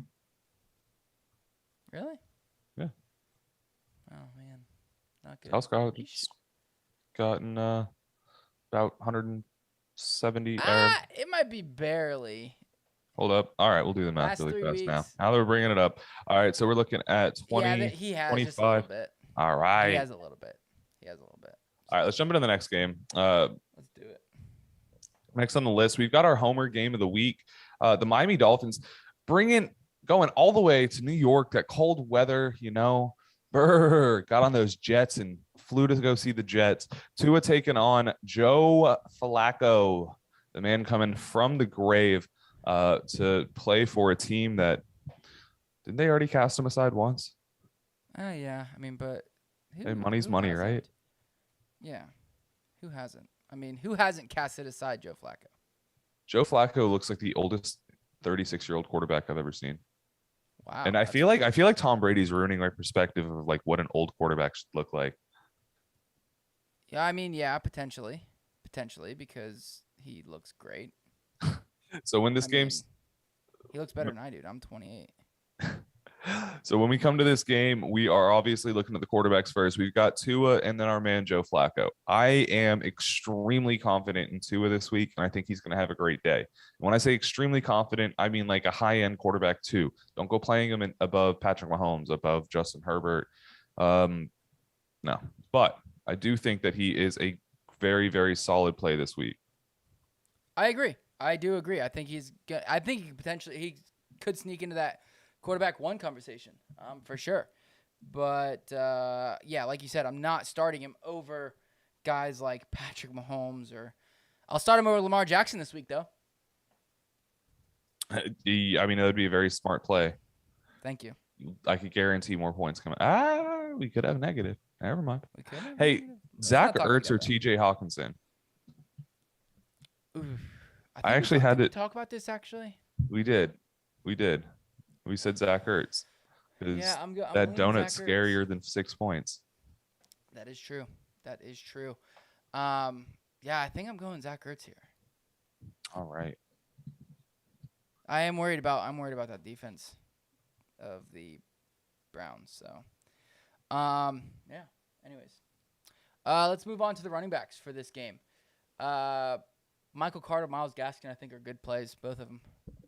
Really? Yeah. Oh man, not good. Dallas Goddard's gotten about 170. It might be barely. Hold up. All right, we'll do the math really fast now. Now that we're bringing it up. All right, so we're looking at 20, yeah, he has 25. just a little bit. All right. He has a little bit. All right, let's jump into the next game. Let's do it. Next on the list, we've got our homer game of the week. The Miami Dolphins going all the way to New York, that cold weather, got on those jets and flew to go see the Jets. Tua taking on Joe Flacco, the man coming from the grave to play for a team that didn't they already cast him aside once? Yeah. I mean, but money's money, right? Yeah. Who hasn't? I mean, who hasn't casted aside Joe Flacco? Joe Flacco looks like the oldest 36-year-old quarterback I've ever seen. Wow. And I feel like Tom Brady's ruining my perspective of like what an old quarterback should look like. Yeah, I mean, yeah, potentially because he looks great. So when this he looks better than I do. I'm 28. So when we come to this game, we are obviously looking at the quarterbacks first. We've got Tua and then our man Joe Flacco. I am extremely confident in Tua this week, and I think he's going to have a great day. When I say extremely confident, I mean like a high-end quarterback too. Don't go playing him above Patrick Mahomes, above Justin Herbert. No, but I do think that he is a very, very solid play this week. I agree. I do agree. I think he could sneak into that quarterback one conversation, for sure. But yeah, like you said, I'm not starting him over guys like Patrick Mahomes, or I'll start him over Lamar Jackson this week, though. I mean, that would be a very smart play. Thank you. I could guarantee more points coming. We could have negative. Never mind. Hey, Zach Ertz or TJ Hawkinson? Ooh, I actually had to talk about this. Actually, we did. We said Zach Ertz because that donut's scarier than 6 points. That is true. Yeah, I think I'm going Zach Ertz here. All right. I am worried about that defense of the Browns. So, yeah. Anyways, let's move on to the running backs for this game. Michael Carter, Myles Gaskin, I think are good plays, both of them.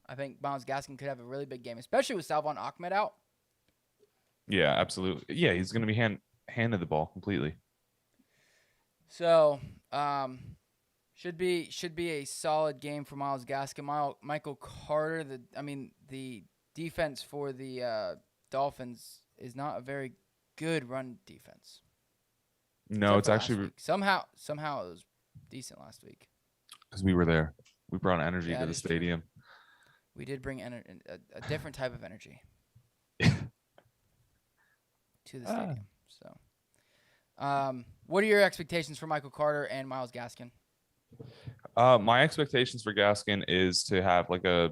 I think Myles Gaskin could have a really big game, especially with Salvon Ahmed out. Yeah, absolutely. Yeah, he's going to be handed the ball completely. So, should be a solid game for Myles Gaskin. Michael Carter, the defense for the Dolphins is not a very good run defense. No, it's actually somehow it was decent last week. Because we were there. We brought energy to the stadium. True. We did bring a different type of energy to the stadium. So, what are your expectations for Michael Carter and Myles Gaskin? My expectations for Gaskin is to have like a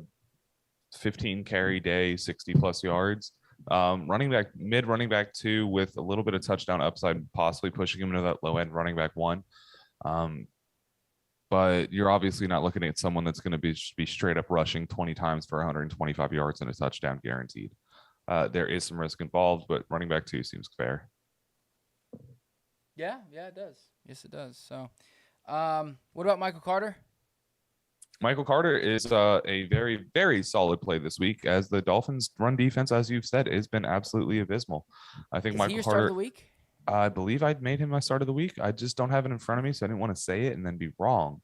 15 carry day, 60+ yards. Running back 2 with a little bit of touchdown upside, possibly pushing him into that low end running back 1. But you're obviously not looking at someone that's going to be straight up rushing 20 times for 125 yards and a touchdown guaranteed. There is some risk involved, but running back 2 seems fair. Yeah, it does. Yes, it does. So, what about Michael Carter? Michael Carter is a very, very solid play this week, as the Dolphins' run defense, as you've said, has been absolutely abysmal. I think Michael Carter. Start of the week? I believe I'd made him my start of the week. I just don't have it in front of me, so I didn't want to say it and then be wrong.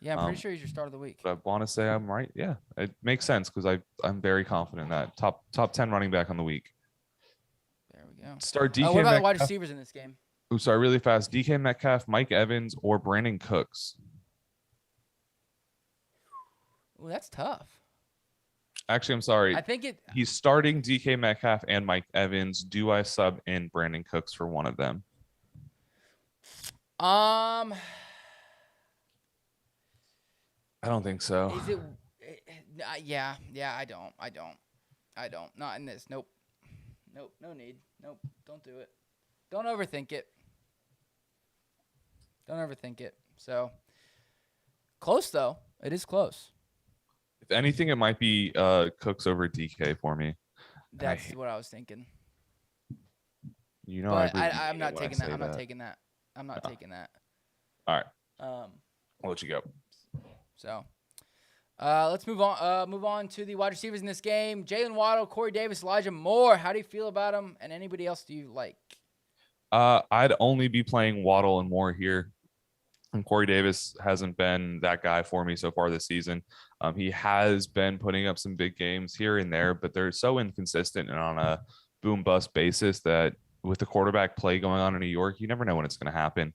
Yeah, I'm pretty sure he's your start of the week. But I want to say I'm right. Yeah, it makes sense because I'm very confident in that top 10 running back on the week. There we go. Start DK. What about the wide receivers in this game? Oh, sorry, really fast. DK Metcalf, Mike Evans, or Brandon Cooks. Oh, that's tough. Actually, I'm sorry. I think He's starting DK Metcalf and Mike Evans. Do I sub in Brandon Cooks for one of them? I don't think so. Is it? Yeah. I don't. Not in this. Nope. No need. Nope. Don't do it. Don't overthink it. So close though. It is close. If anything, it might be Cooks over DK for me. That's what I was thinking. You know, but I'm not taking that. I'm not taking that. All right. I'll let you go. So, let's move on. Move on to the wide receivers in this game. Jalen Waddle, Corey Davis, Elijah Moore. How do you feel about them? And anybody else do you like? I'd only be playing Waddle and Moore here. And Corey Davis hasn't been that guy for me so far this season. He has been putting up some big games here and there, but they're so inconsistent and on a boom bust basis that with the quarterback play going on in New York, you never know when it's going to happen.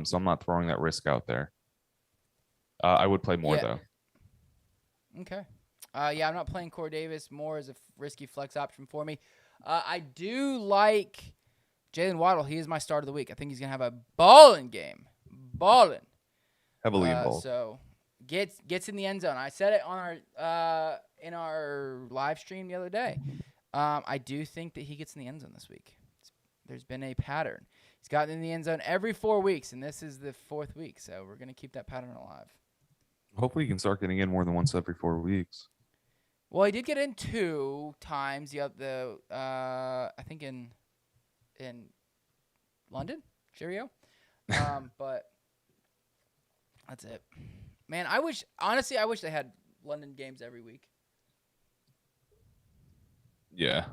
So I'm not throwing that risk out there. I would play Moore though. Okay. I'm not playing Corey Davis. Moore is a risky flex option for me. I do like Jalen Waddle. He is my start of the week. I think he's going to have a balling game. Heavily involved. So gets in the end zone. I said it on our in our live stream the other day. I do think that he gets in the end zone this week. There's been a pattern. He's gotten in the end zone every 4 weeks, and this is the 4th week. So we're gonna keep that pattern alive. Hopefully, he can start getting in more than once every 4 weeks. Well, he did get in 2 times. I think in London, Cheerio. But that's it. Man, I wish they had London games every week. Yeah.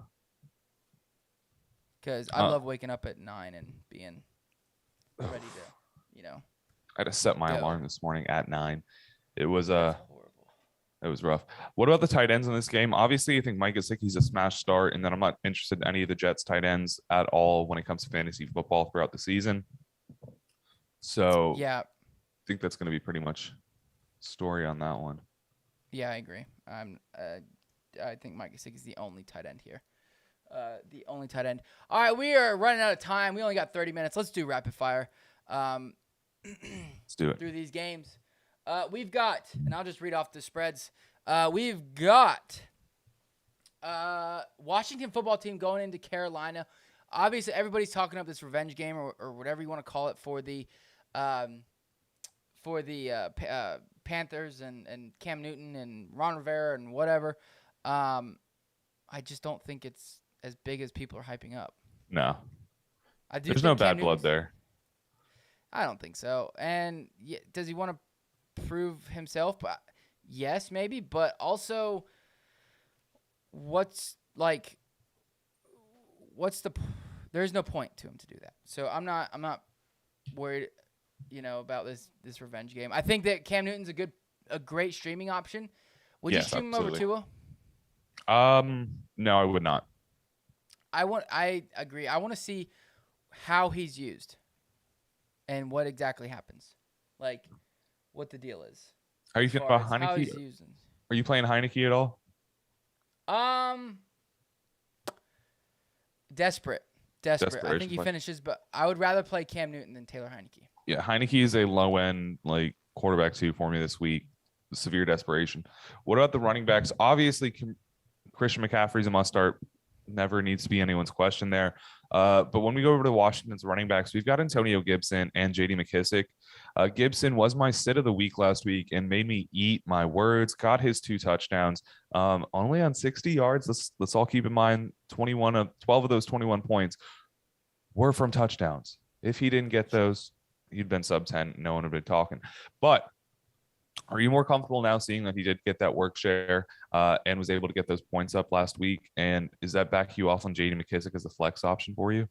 Because I love waking up at 9 and being ready to, I had to set my alarm this morning at 9. It was horrible. It was rough. What about the tight ends in this game? Obviously, I think Mckissick is a smash start, and then I'm not interested in any of the Jets tight ends at all when it comes to fantasy football throughout the season. So yeah, I think that's going to be pretty much story on that one. Yeah, I agree. I think Mckissick is the only tight end here. The only tight end. All right, we are running out of time. We only got 30 minutes. Let's do rapid fire. Let's do it. Through these games. We've got, and I'll just read off the spreads. We've got Washington football team going into Carolina. Obviously, everybody's talking up this revenge game or whatever you want to call it for the Panthers and Cam Newton and Ron Rivera and whatever. I just don't think it's as big as people are hyping up. No. There's no bad blood there. I don't think so. And does he want to prove himself? But yes, maybe. But also, there's no point to him to do that. So I'm not worried, about this revenge game. I think that Cam Newton's a great streaming option. Would you stream him over Tua? No, I would not. I agree. I want to see how he's used and what exactly happens. Like, what the deal is. How are you feeling about Heineke? Are you playing Heineke at all? Desperate. I think he finishes, but I would rather play Cam Newton than Taylor Heineke. Yeah, Heineke is a low-end quarterback too for me this week. Severe desperation. What about the running backs? Obviously, Christian McCaffrey's a must-start. Never needs to be anyone's question there. But when we go over to Washington's running backs, we've got Antonio Gibson and J.D. McKissick. Gibson was my sit of the week last week and made me eat my words. Got his 2 touchdowns, only on 60 yards. Let's all keep in mind 12 of those 21 points were from touchdowns. If he didn't get those, he'd been sub 10. No one would have been talking. But are you more comfortable now seeing that he did get that work share and was able to get those points up last week? And is that back you off on J.D. McKissick as a flex option for you?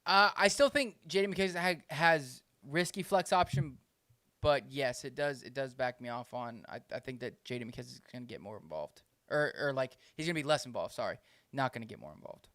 I still think J.D. McKissick has risky flex option, but yes, it does back me off on. I think that J.D. McKissick is going to get more involved, or he's going to be less involved. Sorry, not going to get more involved.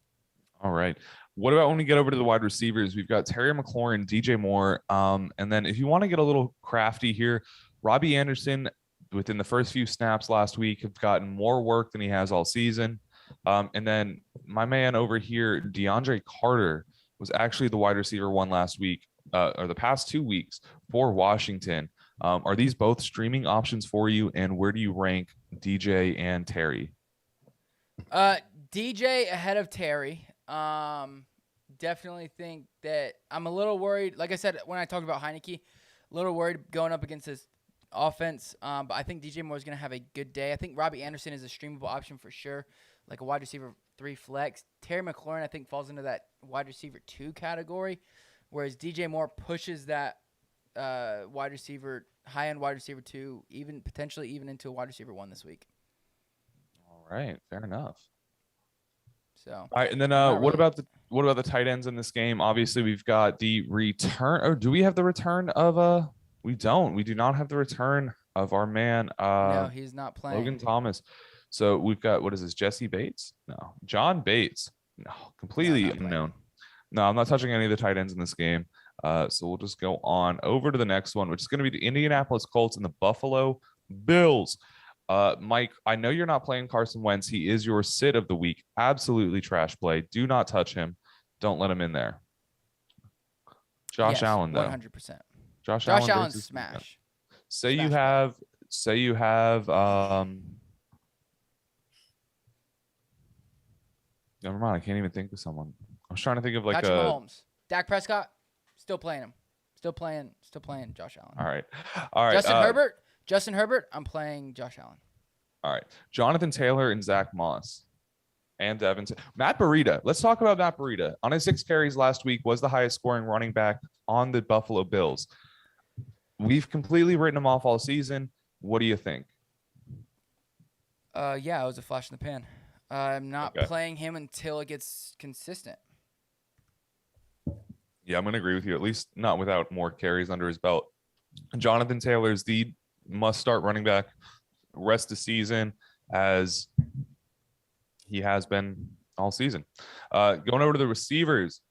All right. What about when we get over to the wide receivers? We've got Terry McLaurin, DJ Moore, and then if you want to get a little crafty here, Robbie Anderson within the first few snaps last week have gotten more work than he has all season. And then my man over here, DeAndre Carter, was actually the wide receiver one last week, or the past 2 weeks for Washington. Are these both streaming options for you? And where do you rank DJ and Terry? DJ ahead of Terry. Definitely think that I'm a little worried. Like I said, when I talked about Heineke, a little worried going up against his offense. But I think DJ Moore is going to have a good day. I think Robbie Anderson is a streamable option for sure, like a wide receiver 3 flex. Terry McLaurin, I think, falls into that wide receiver 2 category, whereas DJ Moore pushes that wide receiver, high-end wide receiver 2, even potentially even into a wide receiver 1 this week. All right, fair enough. So, all right, and then what about the tight ends in this game? Obviously, we've got the return. Or do we have the return of We don't. We do not have the return of our man. No, he's not playing. Logan Thomas. So we've got, what is this? Jesse Bates? No, John Bates. No, completely unknown. No, I'm not touching any of the tight ends in this game. So we'll just go on over to the next one, which is going to be the Indianapolis Colts and the Buffalo Bills. Mike, I know you're not playing Carson Wentz. He is your sit of the week. Absolutely trash play. Do not touch him. Don't let him in there. Josh Allen, though. 100%. Josh Allen's smash. Say you have. Never mind. I can't even think of someone. I was trying to think of like Patrick Mahomes. Dak Prescott. Still playing him. Still playing Josh Allen. All right. Justin Herbert, I'm playing Josh Allen. All right. Jonathan Taylor and Zach Moss and Devin. Matt Breida. Let's talk about Matt Breida. On his 6 carries last week, was the highest scoring running back on the Buffalo Bills. We've completely written him off all season. What do you think? Yeah, it was a flash in the pan. I'm not playing him until it gets consistent. Yeah, I'm going to agree with you, at least not without more carries under his belt. Jonathan Taylor's the must-start running back rest of the season, as he has been all season. Going over to the receivers,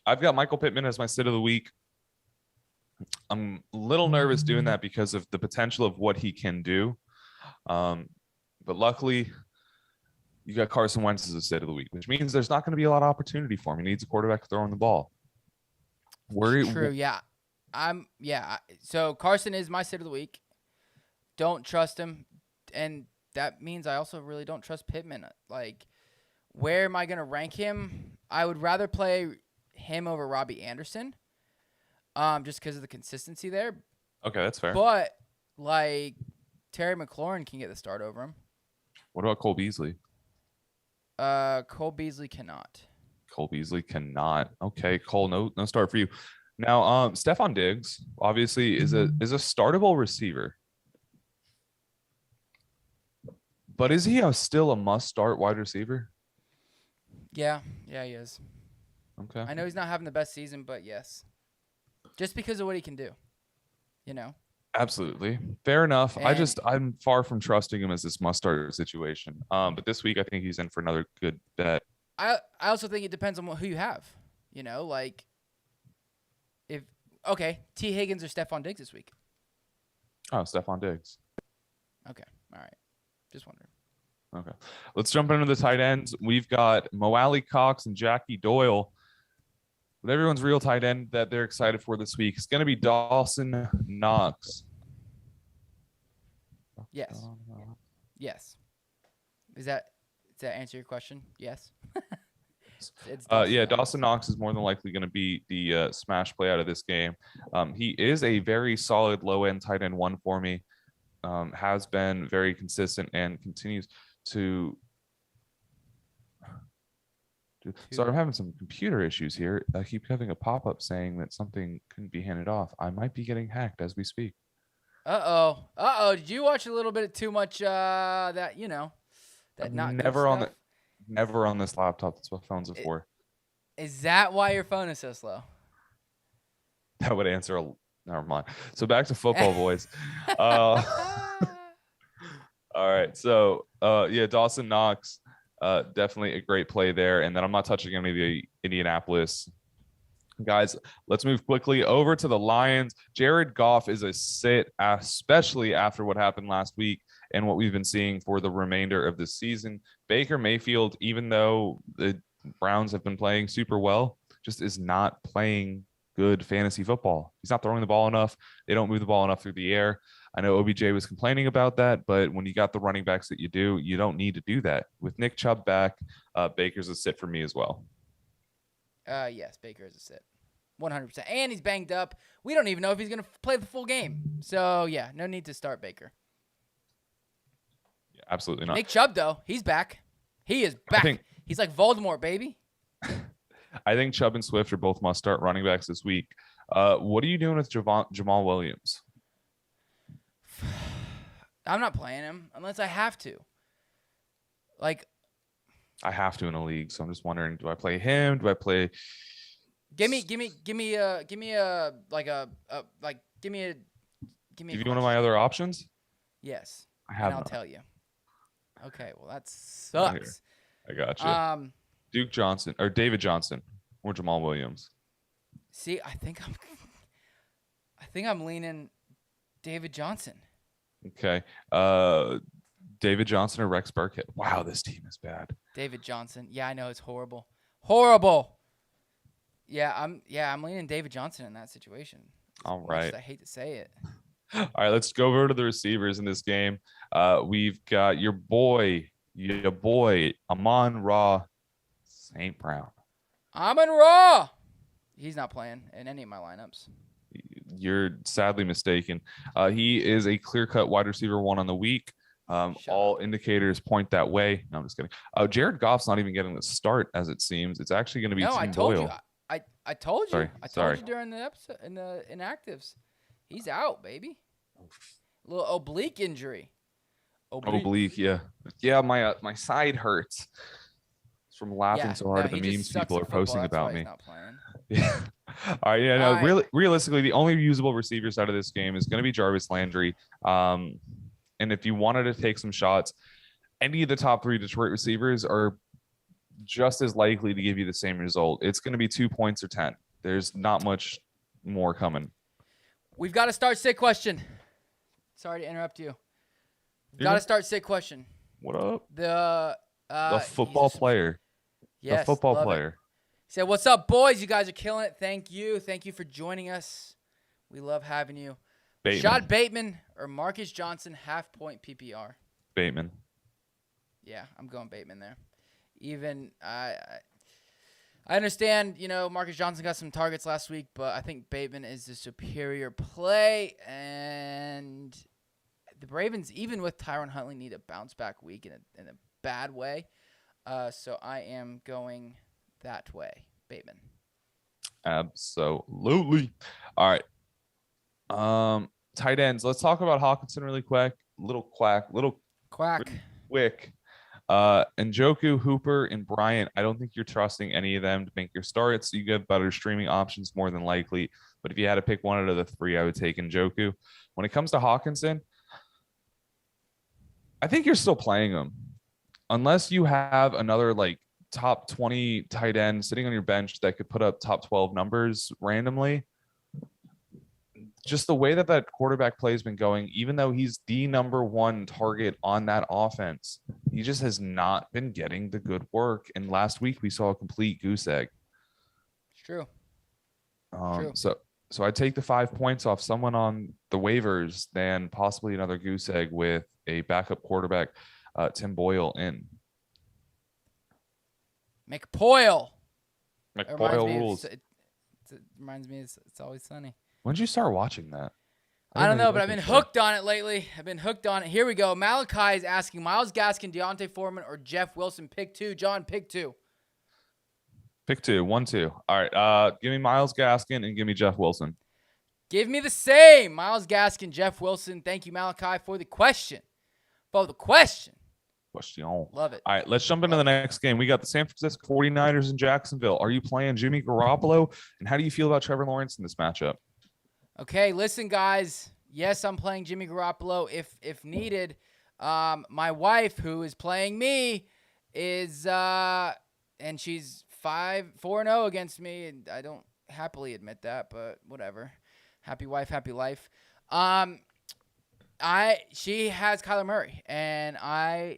I've got Michael Pittman as my sit of the week. I'm a little nervous doing that because of the potential of what he can do. But luckily, you got Carson Wentz as a sit of the week, which means there's not going to be a lot of opportunity for him. He needs a quarterback throwing the ball. True, yeah. So Carson is my sit of the week. Don't trust him, and that means I also really don't trust Pittman. Like, where am I going to rank him? I would rather play him over Robbie Anderson, just because of the consistency there. Okay, that's fair. But, like, Terry McLaurin can get the start over him. What about Cole Beasley? Cole Beasley cannot. Cole Beasley cannot. Okay, Cole, no start for you. Now, Stefan Diggs obviously is a startable receiver. But is he still a must-start wide receiver? Yeah, he is. Okay. I know he's not having the best season, but yes. Just because of what he can do, Absolutely. Fair enough. And I'm far from trusting him as this must-start situation. But this week I think he's in for another good bet. I also think it depends on who you have. Like T. Higgins or Stefan Diggs this week. Oh, Stefan Diggs. Okay. All right. Just wondering. Okay. Let's jump into the tight ends. We've got Moali Cox and Jackie Doyle. But everyone's real tight end that they're excited for this week. It's going to be Dawson Knox. Yes. Yes. Does that answer your question? Yes. Dawson Knox is more than likely going to be the smash play out of this game. He is a very solid low-end tight end one for me. Has been very consistent and continues to. So I'm having some computer issues here. I keep having a pop-up saying that something couldn't be handed off. I might be getting hacked as we speak. Uh-oh. Did you watch a little bit too much that not never on never on this laptop. That's what phones are for. Is that why your phone is so slow? That would answer never mind. So back to football, boys. All right. So Dawson Knox, definitely a great play there. And then I'm not touching any of the Indianapolis Guys, let's move quickly over to the Lions. Jared Goff is a sit, especially after what happened last week and what we've been seeing for the remainder of the season. Baker Mayfield, even though the Browns have been playing super well, just is not playing good fantasy football. He's not throwing the ball enough. They don't move the ball enough through the air. I know OBJ was complaining about that, but when you got the running backs that you do, you don't need to do that. With Nick Chubb back, Baker's a sit for me as well. Yes, Baker is a sit. 100%. And he's banged up. We don't even know if he's going to play the full game. So, yeah, no need to start Baker. Yeah, absolutely not. Nick Chubb, though, he's back. He is back. He's like Voldemort, baby. I think Chubb and Swift are both must-start running backs this week. What are you doing with Jamal Williams? I'm not playing him unless I have to. I have to in a league, so I'm just wondering: do I play him? Do I play? Give me one of my other options. Yes, I have. I'll tell you. Okay, well that sucks. I got you. Duke Johnson or David Johnson or Jamal Williams. See, I think I'm leaning David Johnson. Okay. David Johnson or Rex Burkhead. Wow, this team is bad. David Johnson. Yeah, I know it's horrible. Horrible. Yeah, I'm leaning David Johnson in that situation. All right. I hate to say it. All right, let's go over to the receivers in this game. We've got your boy, Amon-Ra St. Brown. Amon-Ra. He's not playing in any of my lineups. You're sadly mistaken. He is a clear-cut wide receiver 1 on the week. All indicators point that way. No, I'm just kidding. Jared Goff's not even getting the start, as it seems. It's actually going to be Tim I told Boyle. you. I told you. Sorry. I told you during the episode in the inactives. He's out, baby. A little oblique injury. Oblique, yeah. Yeah, my side hurts. It's from laughing so hard at the memes people are posting about me. Yeah. All right, yeah, no, really, realistically, the only usable receivers out of this game is going to be Jarvis Landry. And if you wanted to take some shots, any of the top 3 Detroit receivers are just as likely to give you the same result. It's going to be 2 points or 10. There's not much more coming. We've got to start sit question. Sorry to interrupt you. We've got to start sit question. What up? The football player. Yes, the football player. He said, "What's up, boys? You guys are killing it. Thank you. Thank you for joining us. We love having you." Rashad Bateman or Marcus Johnson, half-point PPR. Bateman. Yeah, I'm going Bateman there. Even I understand, Marcus Johnson got some targets last week, but I think Bateman is the superior play. And the Ravens, even with Tyron Huntley, need a bounce-back week in a bad way. So I am going that way, Bateman. Absolutely. All right. Tight ends. Let's talk about Hawkinson really quick. Little quack. Quick. Njoku, Hooper, and Bryant. I don't think you're trusting any of them to make your starts. You get better streaming options more than likely. But if you had to pick one out of the 3, I would take Njoku. When it comes to Hawkinson, I think you're still playing him. Unless you have another top 20 tight end sitting on your bench that could put up top 12 numbers randomly. Just the way that quarterback play has been going, even though he's the number 1 target on that offense, he just has not been getting the good work. And last week we saw a complete goose egg. It's true. So I'd take the 5 points off someone on the waivers than possibly another goose egg with a backup quarterback, Tim Boyle in. McPoyle rules. It reminds me it's Always Sunny. When did you start watching that? I don't know, but I've been hooked on it lately. Here we go. Malachi is asking Myles Gaskin, Deontay Foreman, or Jeff Wilson. Pick 2. John, pick 2. Pick 2. 1, 2. All right. Give me Myles Gaskin and give me Jeff Wilson. Give me the same. Myles Gaskin, Jeff Wilson. Thank you, Malachi, for the question. Love it. All right, let's jump into the next game. We got the San Francisco 49ers in Jacksonville. Are you playing Jimmy Garoppolo? And how do you feel about Trevor Lawrence in this matchup? Okay, listen, guys. Yes, I'm playing Jimmy Garoppolo if needed. My wife, who is playing me, is and she's 4-0 against me, and I don't happily admit that, but whatever. Happy wife, happy life. She has Kyler Murray, and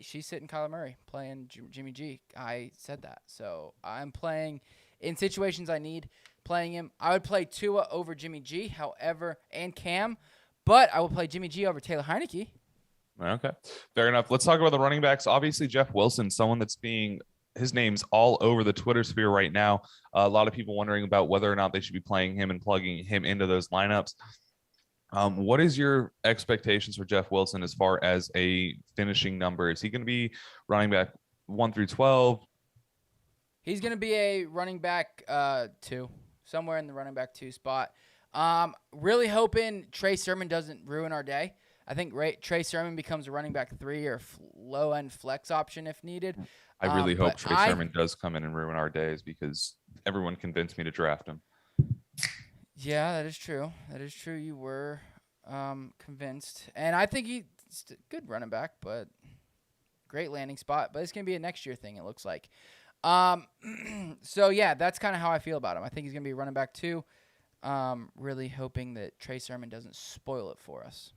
she's sitting Kyler Murray playing Jimmy G. I said that, so I'm playing in situations I need playing him. I would play Tua over Jimmy G, however, and Cam, but I will play Jimmy G over Taylor Heineke. Okay, fair enough. Let's talk about the running backs. Obviously, Jeff Wilson, someone that's his name's all over the Twitter sphere right now. A lot of people wondering about whether or not they should be playing him and plugging him into those lineups. What is your expectations for Jeff Wilson as far as a finishing number? Is he going to be running back 1 through 12? He's going to be a running back 2, somewhere in the running back 2 spot. Really hoping Trey Sermon doesn't ruin our day. I think Trey Sermon becomes a running back 3 or low-end flex option if needed. I really hope Trey Sermon does come in and ruin our days because everyone convinced me to draft him. Yeah, that is true. That is true. You were convinced. And I think he's a good running back, but great landing spot. But it's going to be a next year thing, it looks like. So, yeah, that's kind of how I feel about him. I think he's going to be a running back 2. Really hoping that Trey Sermon doesn't spoil it for us.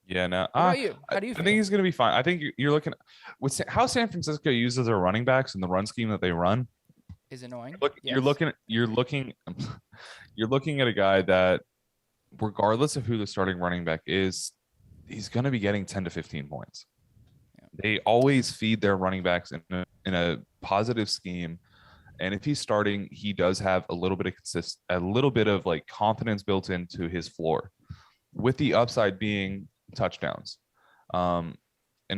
Yeah, no. What about you? How do you feel? I think he's going to be fine. I think you're looking with how San Francisco uses their running backs and the run scheme that they run is annoying. You're looking at a guy that, regardless of who the starting running back is, he's going to be getting 10 to 15 points. Yeah. They always feed their running backs in a positive scheme. And if he's starting, he does have a little bit of like confidence built into his floor, with the upside being touchdowns. And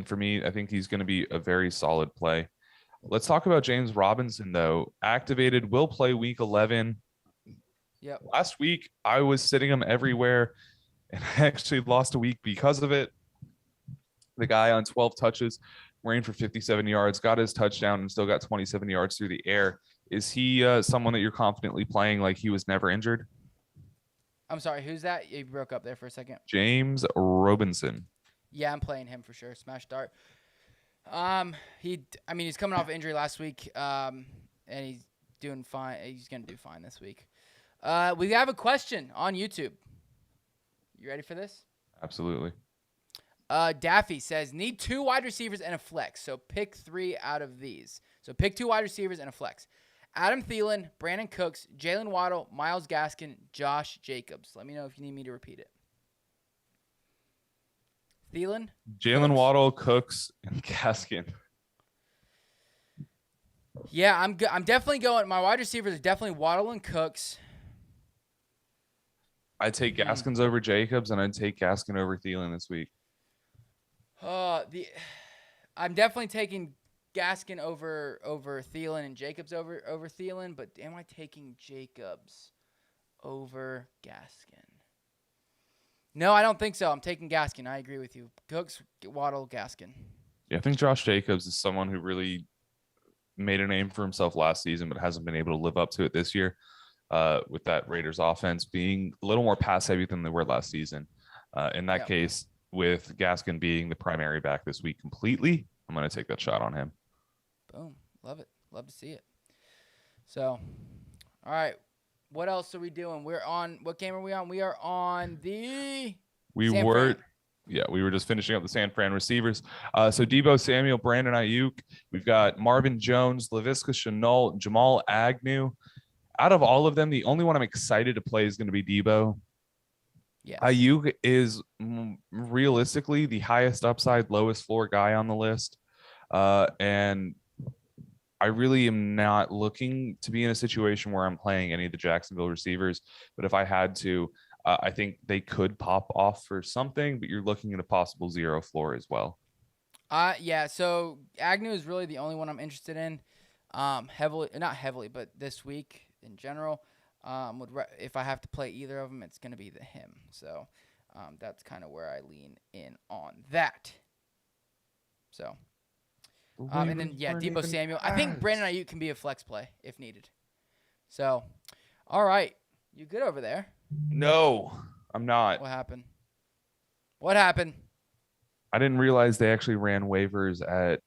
for me, I think he's going to be a very solid play. Let's talk about James Robinson, though. Activated, will play week 11. Yep. Last week, I was sitting him everywhere, and I actually lost a week because of it. The guy on 12 touches, ran for 57 yards, got his touchdown, and still got 27 yards through the air. Is he someone that you're confidently playing like he was never injured? I'm sorry, who's that? You broke up there for a second. James Robinson. Yeah, I'm playing him for sure. Smash start. He's coming off injury last week, and he's doing fine. He's gonna do fine this week. We have a question on YouTube. You ready for this? Absolutely. Daffy says, need 2 wide receivers and a flex. So pick 3 out of these. So pick 2 wide receivers and a flex. Adam Thielen, Brandon Cooks, Jalen Waddle, Myles Gaskin, Josh Jacobs. Let me know if you need me to repeat it. Thielen, Jalen Waddle, Cooks, and Gaskin. Yeah, I'm definitely going. My wide receivers are definitely Waddle and Cooks. I'd take Gaskins over Jacobs, and I'd take Gaskin over Thielen this week. I'm definitely taking Gaskin over Thielen and Jacobs over Thielen, but am I taking Jacobs over Gaskin? No, I don't think so. I'm taking Gaskin. I agree with you. Cooks, Waddle, Gaskin. Yeah, I think Josh Jacobs is someone who really made a name for himself last season, but hasn't been able to live up to it this year. With that Raiders offense being a little more pass heavy than they were last season. In that case, with Gaskin being the primary back this week completely, I'm going to take that shot on him. Boom. Love it. Love to see it. So, all right. What else are we doing? What game are we on? We are on the We were just finishing up the San Fran receivers. So Deebo Samuel, Brandon Ayuk. We've got Marvin Jones, Laviska Shenault, Jamal Agnew. Out of all of them, the only one I'm excited to play is going to be Deebo. Yeah. Ayuk is realistically the highest upside, lowest floor guy on the list. And I really am not looking to be in a situation where I'm playing any of the Jacksonville receivers. But if I had to, I think they could pop off for something, but you're looking at a possible 0 floor as well. Yeah, so Agnew is really the only one I'm interested in. Not heavily, but this week in general. If I have to play either of them, it's going to be him. So that's kind of where I lean in on that. So, and then, Deebo Samuel. I think Brandon Ayuk can be a flex play if needed. So, all right. You good over there? No, I'm not. What happened? I didn't realize they actually ran waivers at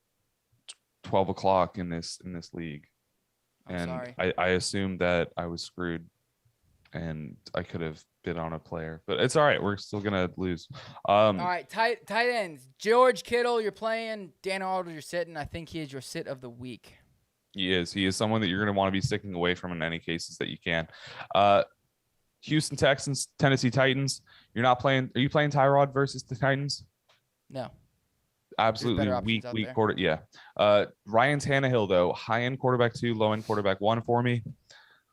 12 o'clock in this league. I'm and sorry. I assumed that I was screwed, and I could have bid on a player, but it's all right. We're still gonna lose. All right, tight ends. George Kittle, you're playing. Dan Arnold, you're sitting. I think he is your sit of the week. He is someone that you're gonna want to be sticking away from in any cases that you can. Houston Texans, Tennessee Titans. You're not playing. Are you playing Tyrod versus the Titans? No. Absolutely weak quarter. Yeah. Ryan Tannehill though, high end quarterback 2, low end quarterback 1 for me.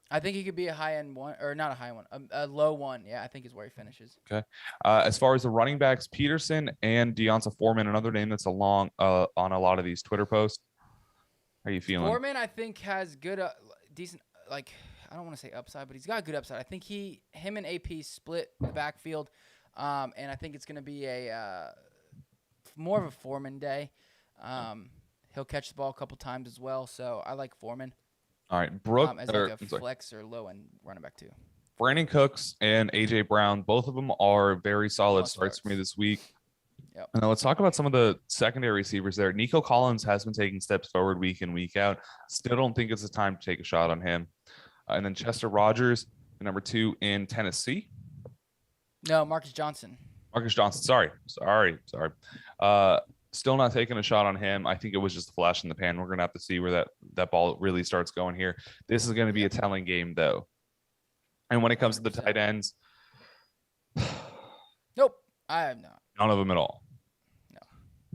I think he could be a high end 1, or not a high one, a low 1. Yeah, I think is where he finishes. Okay. As far as the running backs, Peterson and Deonta Foreman, another name that's along on a lot of these Twitter posts. How are you feeling? Foreman, I think, has good, decent, like, I don't want to say upside, but he's got good upside. I think him and AP split the backfield, and I think it's going to be a more of a Foreman day. He'll catch the ball a couple times as well, so I like Foreman. All right, Brooke as like a flex or low end running back too. Brandon Cooks and AJ Brown, both of them are very solid starts for me this week. Yep. And now let's talk about some of the secondary receivers there. Nico Collins has been taking steps forward week in, week out. Still don't think it's the time to take a shot on him. And then Chester Rogers, number 2 in Tennessee. No, Marcus Johnson. Sorry. Still not taking a shot on him. I think it was just a flash in the pan. We're going to have to see where that ball really starts going here. This is going to be a telling game, though. And when it comes to the tight ends, nope, I have not. None of them at all. No.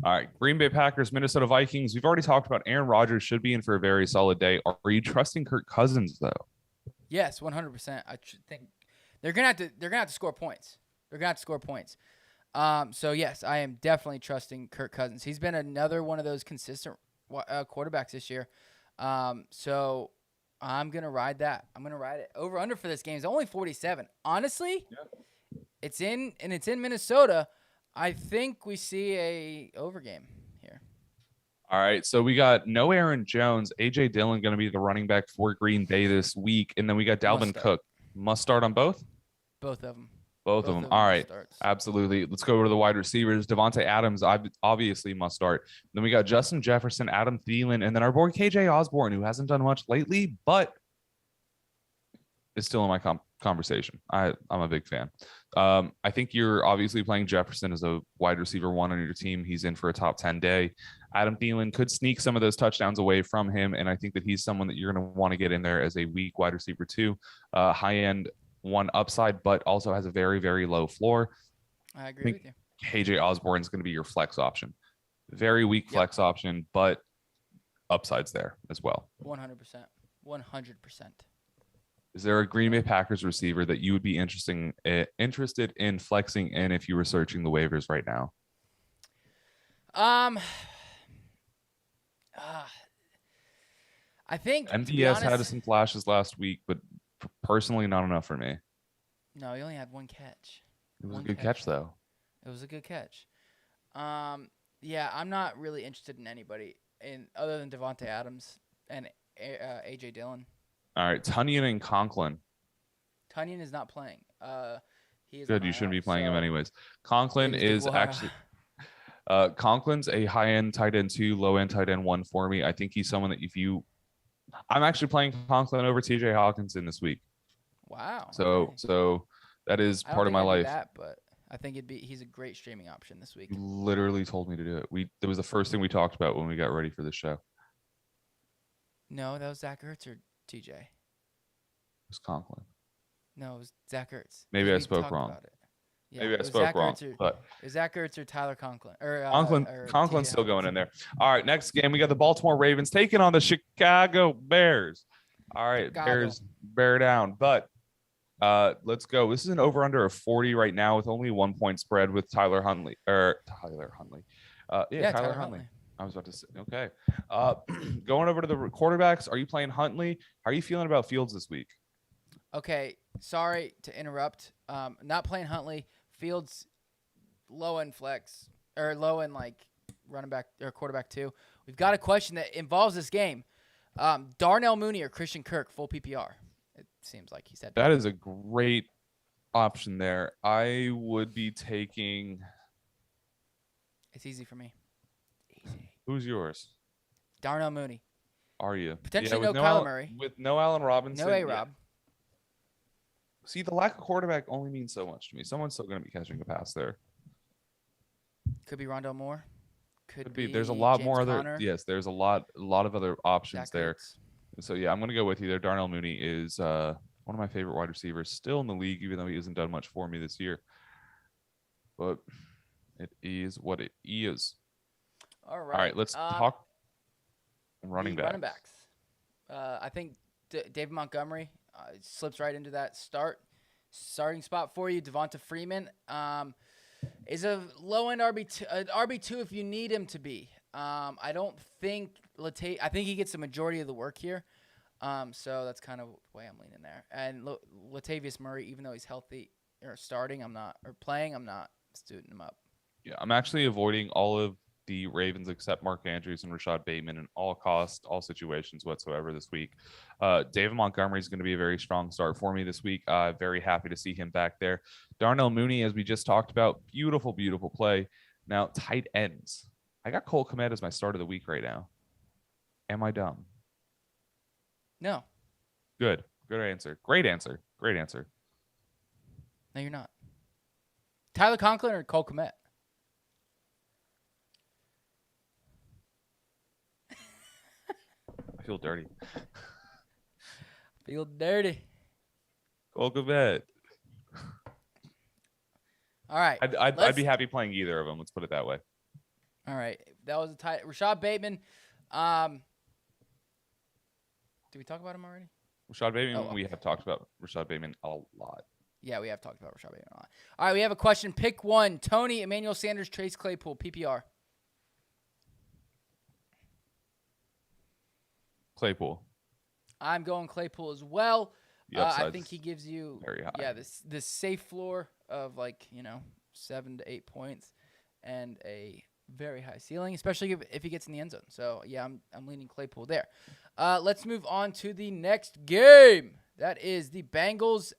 All right, Green Bay Packers, Minnesota Vikings. We've already talked about Aaron Rodgers should be in for a very solid day. Are you trusting Kirk Cousins, though? Yes, 100%. I think they're gonna have to score points. So yes, I am definitely trusting Kirk Cousins. He's been another one of those consistent quarterbacks this year. So I'm gonna ride that. I'm gonna ride it. Over under for this game is only 47. Honestly, it's in Minnesota. I think we see a over game here. All right, so we got no Aaron Jones, A.J. Dillon going to be the running back for Green Bay this week, and then we got Dalvin Cook. Must start on both? Both of them. Both of them. All right, absolutely. Let's go over to the wide receivers. Devontae Adams obviously must start. Then we got Justin Jefferson, Adam Thielen, and then our boy KJ Osborne, who hasn't done much lately, but is still in my conversation. I'm a big fan. I think you're obviously playing Jefferson as a wide receiver 1 on your team. He's in for a top 10 day. Adam Thielen could sneak some of those touchdowns away from him, and I think that he's someone that you're going to want to get in there as a weak wide receiver 2, high-end 1 upside, but also has a very, very low floor. I agree with you. KJ Osborne is going to be your flex option. Very weak flex option, but upsides there as well. 100%. 100%. Is there a Green Bay Packers receiver that you would be interested in flexing in if you were searching the waivers right now? I think MVS had some flashes last week, but personally, not enough for me. No, he only had 1 catch. It was a good catch, though. It was a good catch. Yeah, I'm not really interested in anybody other than Devontae Adams and A.J. Dillon. All right, Tunyon and Conklin. Tunyon is not playing. He is good. You shouldn't be playing him anyways. Conklin is actually. Conklin's a high-end tight end 2, low-end tight end 1 for me. I think he's someone that I'm actually playing Conklin over TJ Hawkinson this week. Wow. So that is part of my life. But I think he's a great streaming option this week. You literally told me to do it. That was the first thing we talked about when we got ready for the show. No, that was Zach Ertz or TJ. It was Conklin. No, it was Zach Ertz. Maybe I spoke wrong. Yeah, maybe I spoke wrong. But Zach Ertz or Tyler Conklin. Conklin's still going in there. All right, next game we got the Baltimore Ravens taking on the Chicago Bears. All right, Bears bear down. But let's go. This is an over-under of 40 right now with only 1 point spread with Tyler Huntley. Tyler Huntley. Tyler Huntley. I was about to say, okay. Going over to the quarterbacks, are you playing Huntley? How are you feeling about Fields this week? Okay, sorry to interrupt. Not playing Huntley. Fields low end flex or low end like running back or quarterback 2. We've got a question that involves this game. Darnell Mooney or Christian Kirk, full PPR. It seems like he said that is a great option there. I would be taking. It's easy for me. Easy. Who's yours? Darnell Mooney. Are you? Potentially with no Kyler Al- Murray. With no Allen Robinson. No A-Rob. See, the lack of quarterback only means so much to me. Someone's still going to be catching a pass there. Could be Rondale Moore. Could be. There's a lot James more Conner. other. Yes, there's a lot of other options Zach there. Ertz. So yeah, I'm going to go with you there. Darnell Mooney is one of my favorite wide receivers still in the league, even though he hasn't done much for me this year. But it is what it is. All All right, let's talk running backs. Running backs. I think David Montgomery slips right into that starting spot for you. Devonta Freeman is a low-end RB2 if you need him to be. I don't think I think he gets the majority of the work here. So that's kind of the way I'm leaning there. And Latavius Murray, even though he's healthy or starting, I'm not suiting him up. Yeah, I'm actually avoiding all of the Ravens except Mark Andrews and Rashad Bateman in all costs, all situations whatsoever this week. David Montgomery is going to be a very strong start for me this week. Very happy to see him back there. Darnell Mooney, as we just talked about, beautiful, beautiful play. Now, tight ends. I got Cole Kmet as my start of the week right now. Am I dumb? No. Good answer. Great answer. No, you're not. Tyler Conklin or Cole Kmet? I feel dirty. Feel dirty. Cole Kmet. All right. I'd be happy playing either of them. Let's put it that way. All right. That was a tight. Rashad Bateman. Did we talk about him already? Rashad Bateman, we have talked about Rashad Bateman a lot. Yeah, we have talked about Rashad Bateman a lot. All right, we have a question. Pick one. Tony, Emmanuel Sanders, Chase Claypool, PPR. Claypool. I'm going Claypool as well. I think he gives you very high. Yeah, this safe floor of 7 to 8 points and a very high ceiling, especially if he gets in the end zone. So yeah, I'm leaning Claypool there. Let's move on to the next game. That is the Bengals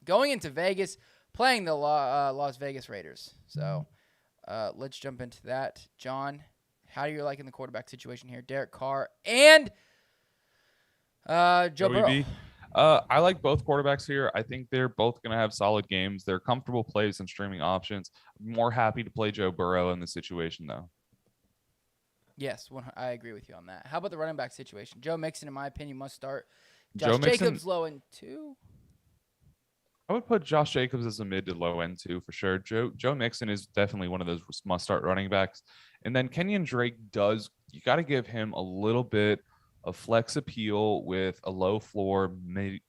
going into Vegas, playing the Las Vegas Raiders. So let's jump into that. John, how are you liking the quarterback situation here? Derek Carr and Joe Burrow. I like both quarterbacks here. I think they're both going to have solid games. They're comfortable plays and streaming options. More happy to play Joe Burrow in the situation, though. Yes, I agree with you on that. How about the running back situation? Joe Mixon, in my opinion, must start. Josh Jacobs, low end 2. I would put Josh Jacobs as a mid to low end 2 for sure. Joe Mixon is definitely one of those must-start running backs. And then Kenyon Drake you got to give him a little bit of flex appeal with a low floor,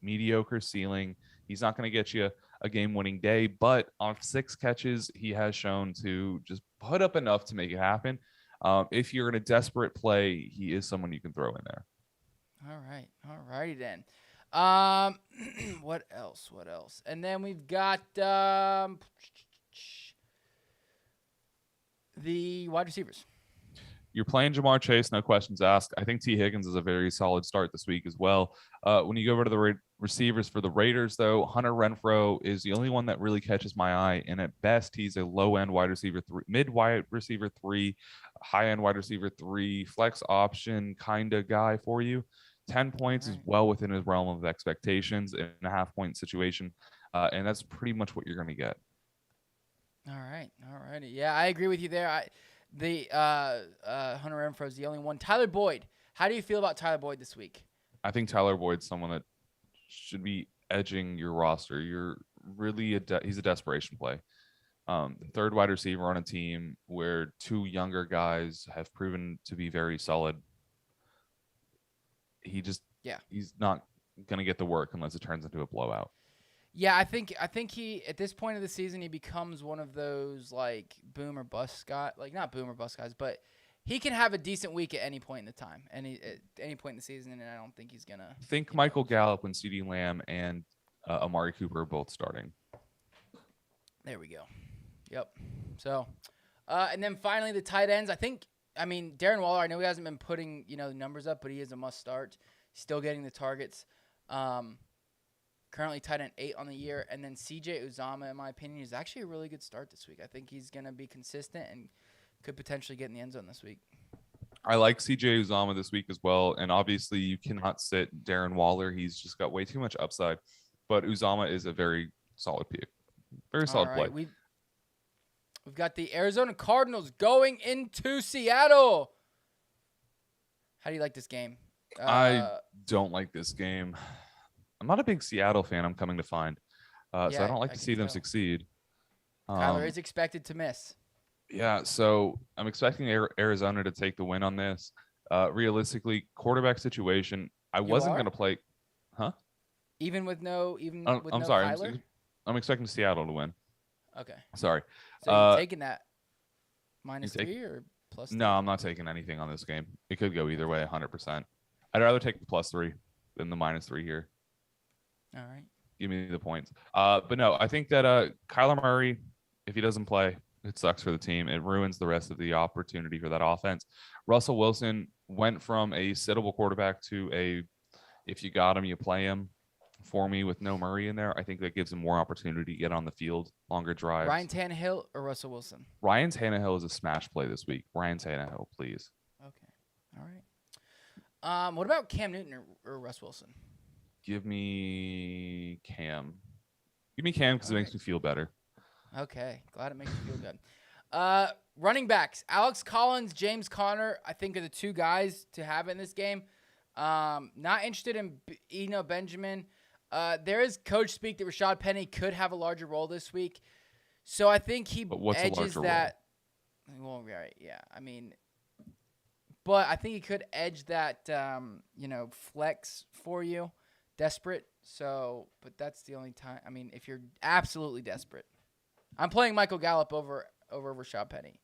mediocre ceiling. He's not going to get you a game-winning day, but on 6 catches, he has shown to just put up enough to make it happen. If you're in a desperate play, he is someone you can throw in there. All righty then. What else? And then we've got the wide receivers. You're playing Jamar Chase, no questions asked. I think T. Higgins is a very solid start this week as well. When you go over to the receivers for the Raiders, though, Hunter Renfro is the only one that really catches my eye. And at best, he's a low-end wide receiver 3, mid-wide receiver 3, high-end wide receiver 3, flex option kind of guy for you. 10 points is well within his realm of expectations in a half-point situation. And that's pretty much what you're going to get. All righty. Yeah, I agree with you there. The Hunter Renfro is the only one. Tyler Boyd. How do you feel about Tyler Boyd this week? I think Tyler Boyd's someone that should be edging your roster. You're really he's a desperation play. The third wide receiver on a team where 2 younger guys have proven to be very solid. He's not going to get the work unless it turns into a blowout. Yeah, I think he at this point of the season he becomes one of those boom or bust guys, not boom or bust guys, but he can have a decent week at any point in the time, at any point in the season, and I don't think he's gonna. Think Michael Gallup when CeeDee Lamb and Amari Cooper are both starting. There we go. Yep. So, and then finally the tight ends. Darren Waller. I know he hasn't been putting numbers up, but he is a must start. Still getting the targets. Currently tight end 8 on the year. And then CJ Uzama, in my opinion, is actually a really good start this week. I think he's going to be consistent and could potentially get in the end zone this week. I like CJ Uzama this week as well. And obviously, you cannot sit Darren Waller. He's just got way too much upside. But Uzama is a very solid pick. Very All solid play. right, we've got the Arizona Cardinals going into Seattle. How do you like this game? I don't like this game. I'm not a big Seattle fan, I'm coming to find. So I don't like to see them succeed. Kyler is expected to miss. Yeah, so I'm expecting Arizona to take the win on this. Realistically, quarterback situation, I wasn't going to play. Huh? Even with no I'm sorry. Kyler? I'm expecting Seattle to win. Okay. Sorry. So you're taking that -3 or +3? No, I'm not taking anything on this game. It could go either way, 100%. I'd rather take the +3 than the -3 here. All right. Give me the points. But no, I think that Kyler Murray, if he doesn't play, it sucks for the team. It ruins the rest of the opportunity for that offense. Russell Wilson went from a sittable quarterback to a, if you got him, you play him. For me, with no Murray in there, I think that gives him more opportunity to get on the field, longer drives. Ryan Tannehill or Russell Wilson? Ryan Tannehill is a smash play this week. Ryan Tannehill, please. Okay. All right. What about Cam Newton or Russ Wilson? Give me Cam. Give me Cam because it makes me feel better. Okay. Glad it makes you feel good. Running backs. Alex Collins, James Conner, I think are the two guys to have in this game. Not interested in Eno Benjamin. There is coach speak that Rashad Penny could have a larger role this week. So I think he edges that. Well, right, yeah. I mean, but I think he could edge that, flex for you. Desperate. So, but that's the only time. I mean, if you're absolutely desperate. I'm playing Michael Gallup over Rashad Penny.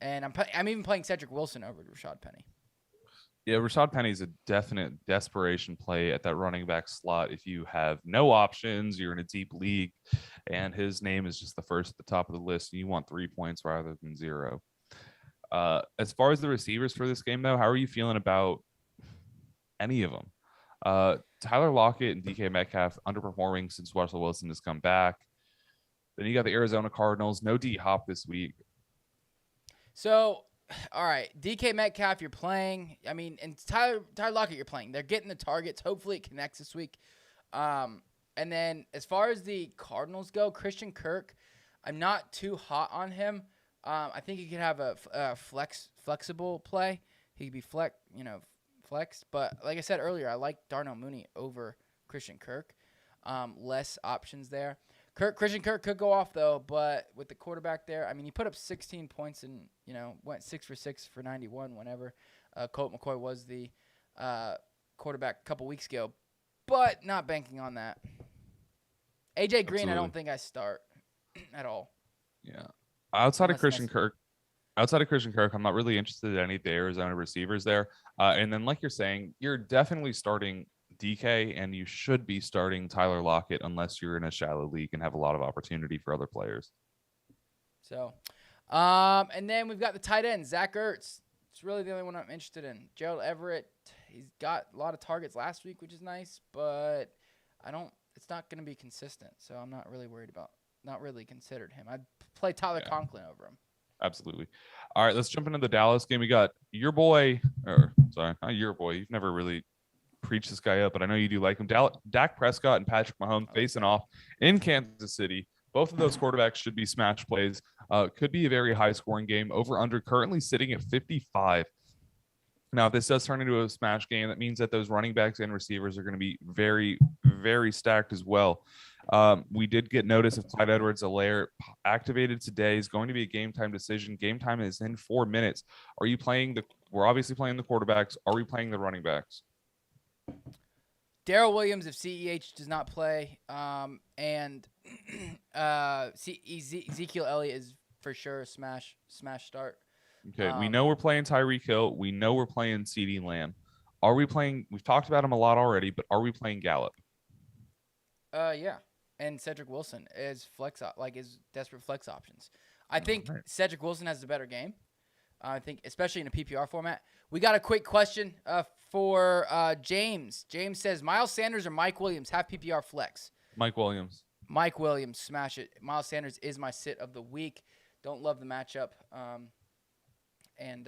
And I'm even playing Cedric Wilson over Rashad Penny. Yeah, Rashad Penny is a definite desperation play at that running back slot. If you have no options, you're in a deep league, and his name is just the first at the top of the list, and you want 3 points rather than 0. As far as the receivers for this game, though, how are you feeling about any of them? Tyler Lockett and DK Metcalf underperforming since Russell Wilson has come back. Then you got the Arizona Cardinals. No D-Hop this week. So, all right, DK Metcalf, you're playing. I mean, and Tyler Lockett, you're playing. They're getting the targets. Hopefully, it connects this week. And then as far as the Cardinals go, Christian Kirk, I'm not too hot on him. I think he could have a flexible play. He could be flex. But like I said earlier, I like Darnell Mooney over Christian Kirk. Less options there. Christian Kirk could go off, though, but with the quarterback there, I mean, he put up 16 points and, went 6 for 6 for 91 whenever Colt McCoy was the quarterback a couple weeks ago, but not banking on that. AJ Green, Absolutely. I don't think I start at all. Yeah. Outside of Christian Kirk, I'm not really interested in any of the Arizona receivers there. And then, like you're saying, you're definitely starting DK, and you should be starting Tyler Lockett unless you're in a shallow league and have a lot of opportunity for other players. So, and then we've got the tight end, Zach Ertz. It's really the only one I'm interested in. Gerald Everett, he's got a lot of targets last week, which is nice, but it's not going to be consistent, so I'm not really considered him. I'd play Tyler Conklin over him. Absolutely. All right, let's jump into the Dallas game. We got your boy, not your boy. You've never really preach this guy up, but I know you do like him. Dak Prescott and Patrick Mahomes facing off in Kansas City. Both of those quarterbacks should be smash plays. Could be a very high-scoring game. Over/under currently sitting at 55. Now, if this does turn into a smash game, that means that those running backs and receivers are going to be very, very stacked as well. We did get notice of Clyde Edwards-Helaire activated today. Is going to be a game-time decision. Game time is in 4 minutes. We're obviously playing the quarterbacks. Are we playing the running backs? Darrell Williams, if CEH does not play, and Ezekiel Elliott is for sure a smash start. Okay, we know we're playing Tyreek Hill. We know we're playing CeeDee Lamb. Are we playing? We've talked about him a lot already, but are we playing Gallup? Yeah, and Cedric Wilson is desperate flex options. I think Cedric Wilson has the better game. I think, especially in a PPR format. We got a quick question for James. James says, Miles Sanders or Mike Williams have PPR flex? Mike Williams. Mike Williams, smash it. Miles Sanders is my sit of the week. Don't love the matchup. And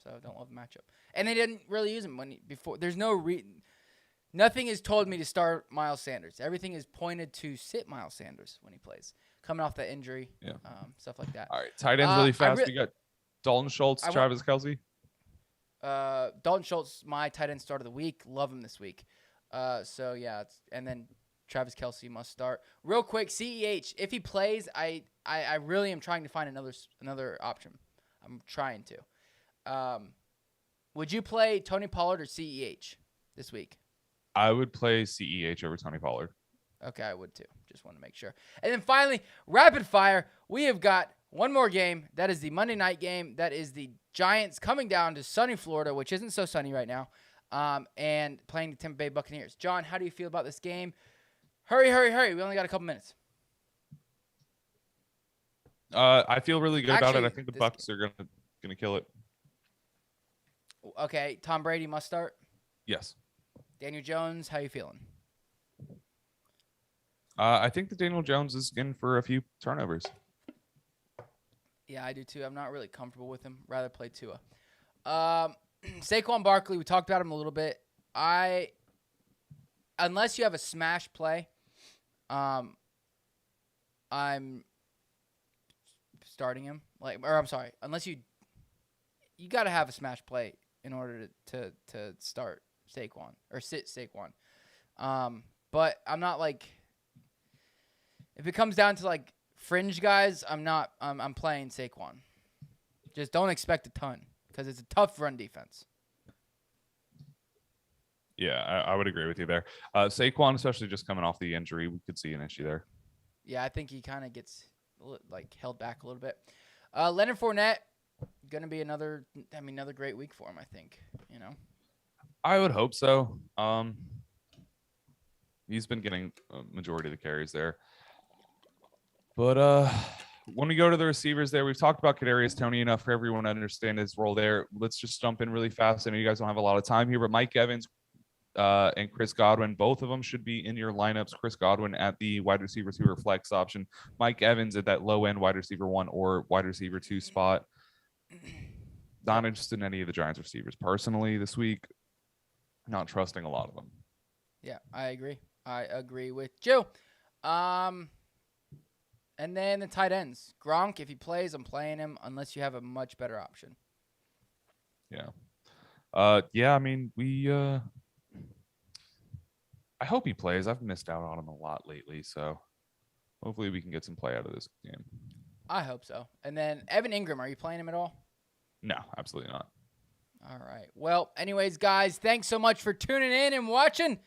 so don't love the matchup. And they didn't really use him before. There's nothing has told me to start Miles Sanders. Everything is pointed to sit Miles Sanders when he plays, coming off the injury, stuff like that. All right, tight ends really fast. We got Dalton Schultz, Travis Kelce. Dalton Schultz, my tight end start of the week. Love him this week. And then Travis Kelce must start. Real quick, CEH, if he plays, I really am trying to find another option. I'm trying to. Would you play Tony Pollard or CEH this week? I would play CEH over Tony Pollard. Okay, I would too. Just want to make sure. And then finally, rapid fire. We have got one more game. That is the Monday night game. That is the Giants coming down to sunny Florida, which isn't so sunny right now, and playing the Tampa Bay Buccaneers. John, how do you feel about this game? Hurry. We only got a couple minutes. I feel really good about it. I think the Bucs are gonna kill it. Okay, Tom Brady must start. Yes. Daniel Jones, how you feeling? I think that Daniel Jones is in for a few turnovers. Yeah, I do too. I'm not really comfortable with him. Rather play Tua. Saquon Barkley, we talked about him a little bit. Unless you have a smash play, I'm starting him. Unless you got to have a smash play in order to start Saquon or sit Saquon. But I'm not like, if it comes down to like fringe guys, I'm playing Saquon. Just don't expect a ton because it's a tough run defense. Yeah, I would agree with you there. Saquon, especially just coming off the injury, we could see an issue there. Yeah, I think he kind of gets like held back a little bit. Leonard Fournette, going to be another great week for him, I think, I would hope so. He's been getting a majority of the carries there. But when we go to the receivers there, we've talked about Kadarius Toney enough for everyone to understand his role there. Let's just jump in really fast. I know you guys don't have a lot of time here, but Mike Evans and Chris Godwin, both of them should be in your lineups. Chris Godwin at the wide receiver 2 or flex option. Mike Evans at that low end wide receiver 1 or wide receiver 2 spot. Not interested in any of the Giants receivers. Personally, this week, not trusting a lot of them. Yeah, I agree. I agree with you. And then the tight ends. Gronk, if he plays, I'm playing him unless you have a much better option. Yeah. I mean, I hope he plays. I've missed out on him a lot lately, so hopefully we can get some play out of this game. I hope so. And then Evan Ingram, are you playing him at all? No, absolutely not. All right. Well, anyways, guys, thanks so much for tuning in and watching.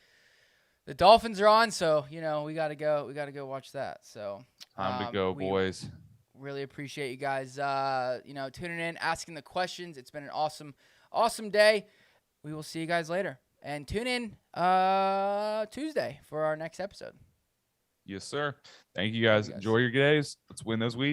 The Dolphins are on, so we gotta go. We gotta go watch that. So time to go, boys. Really appreciate you guys, tuning in, asking the questions. It's been an awesome day. We will see you guys later, and tune in Tuesday for our next episode. Yes, sir. Thank you guys. Enjoy your days. Let's win this week.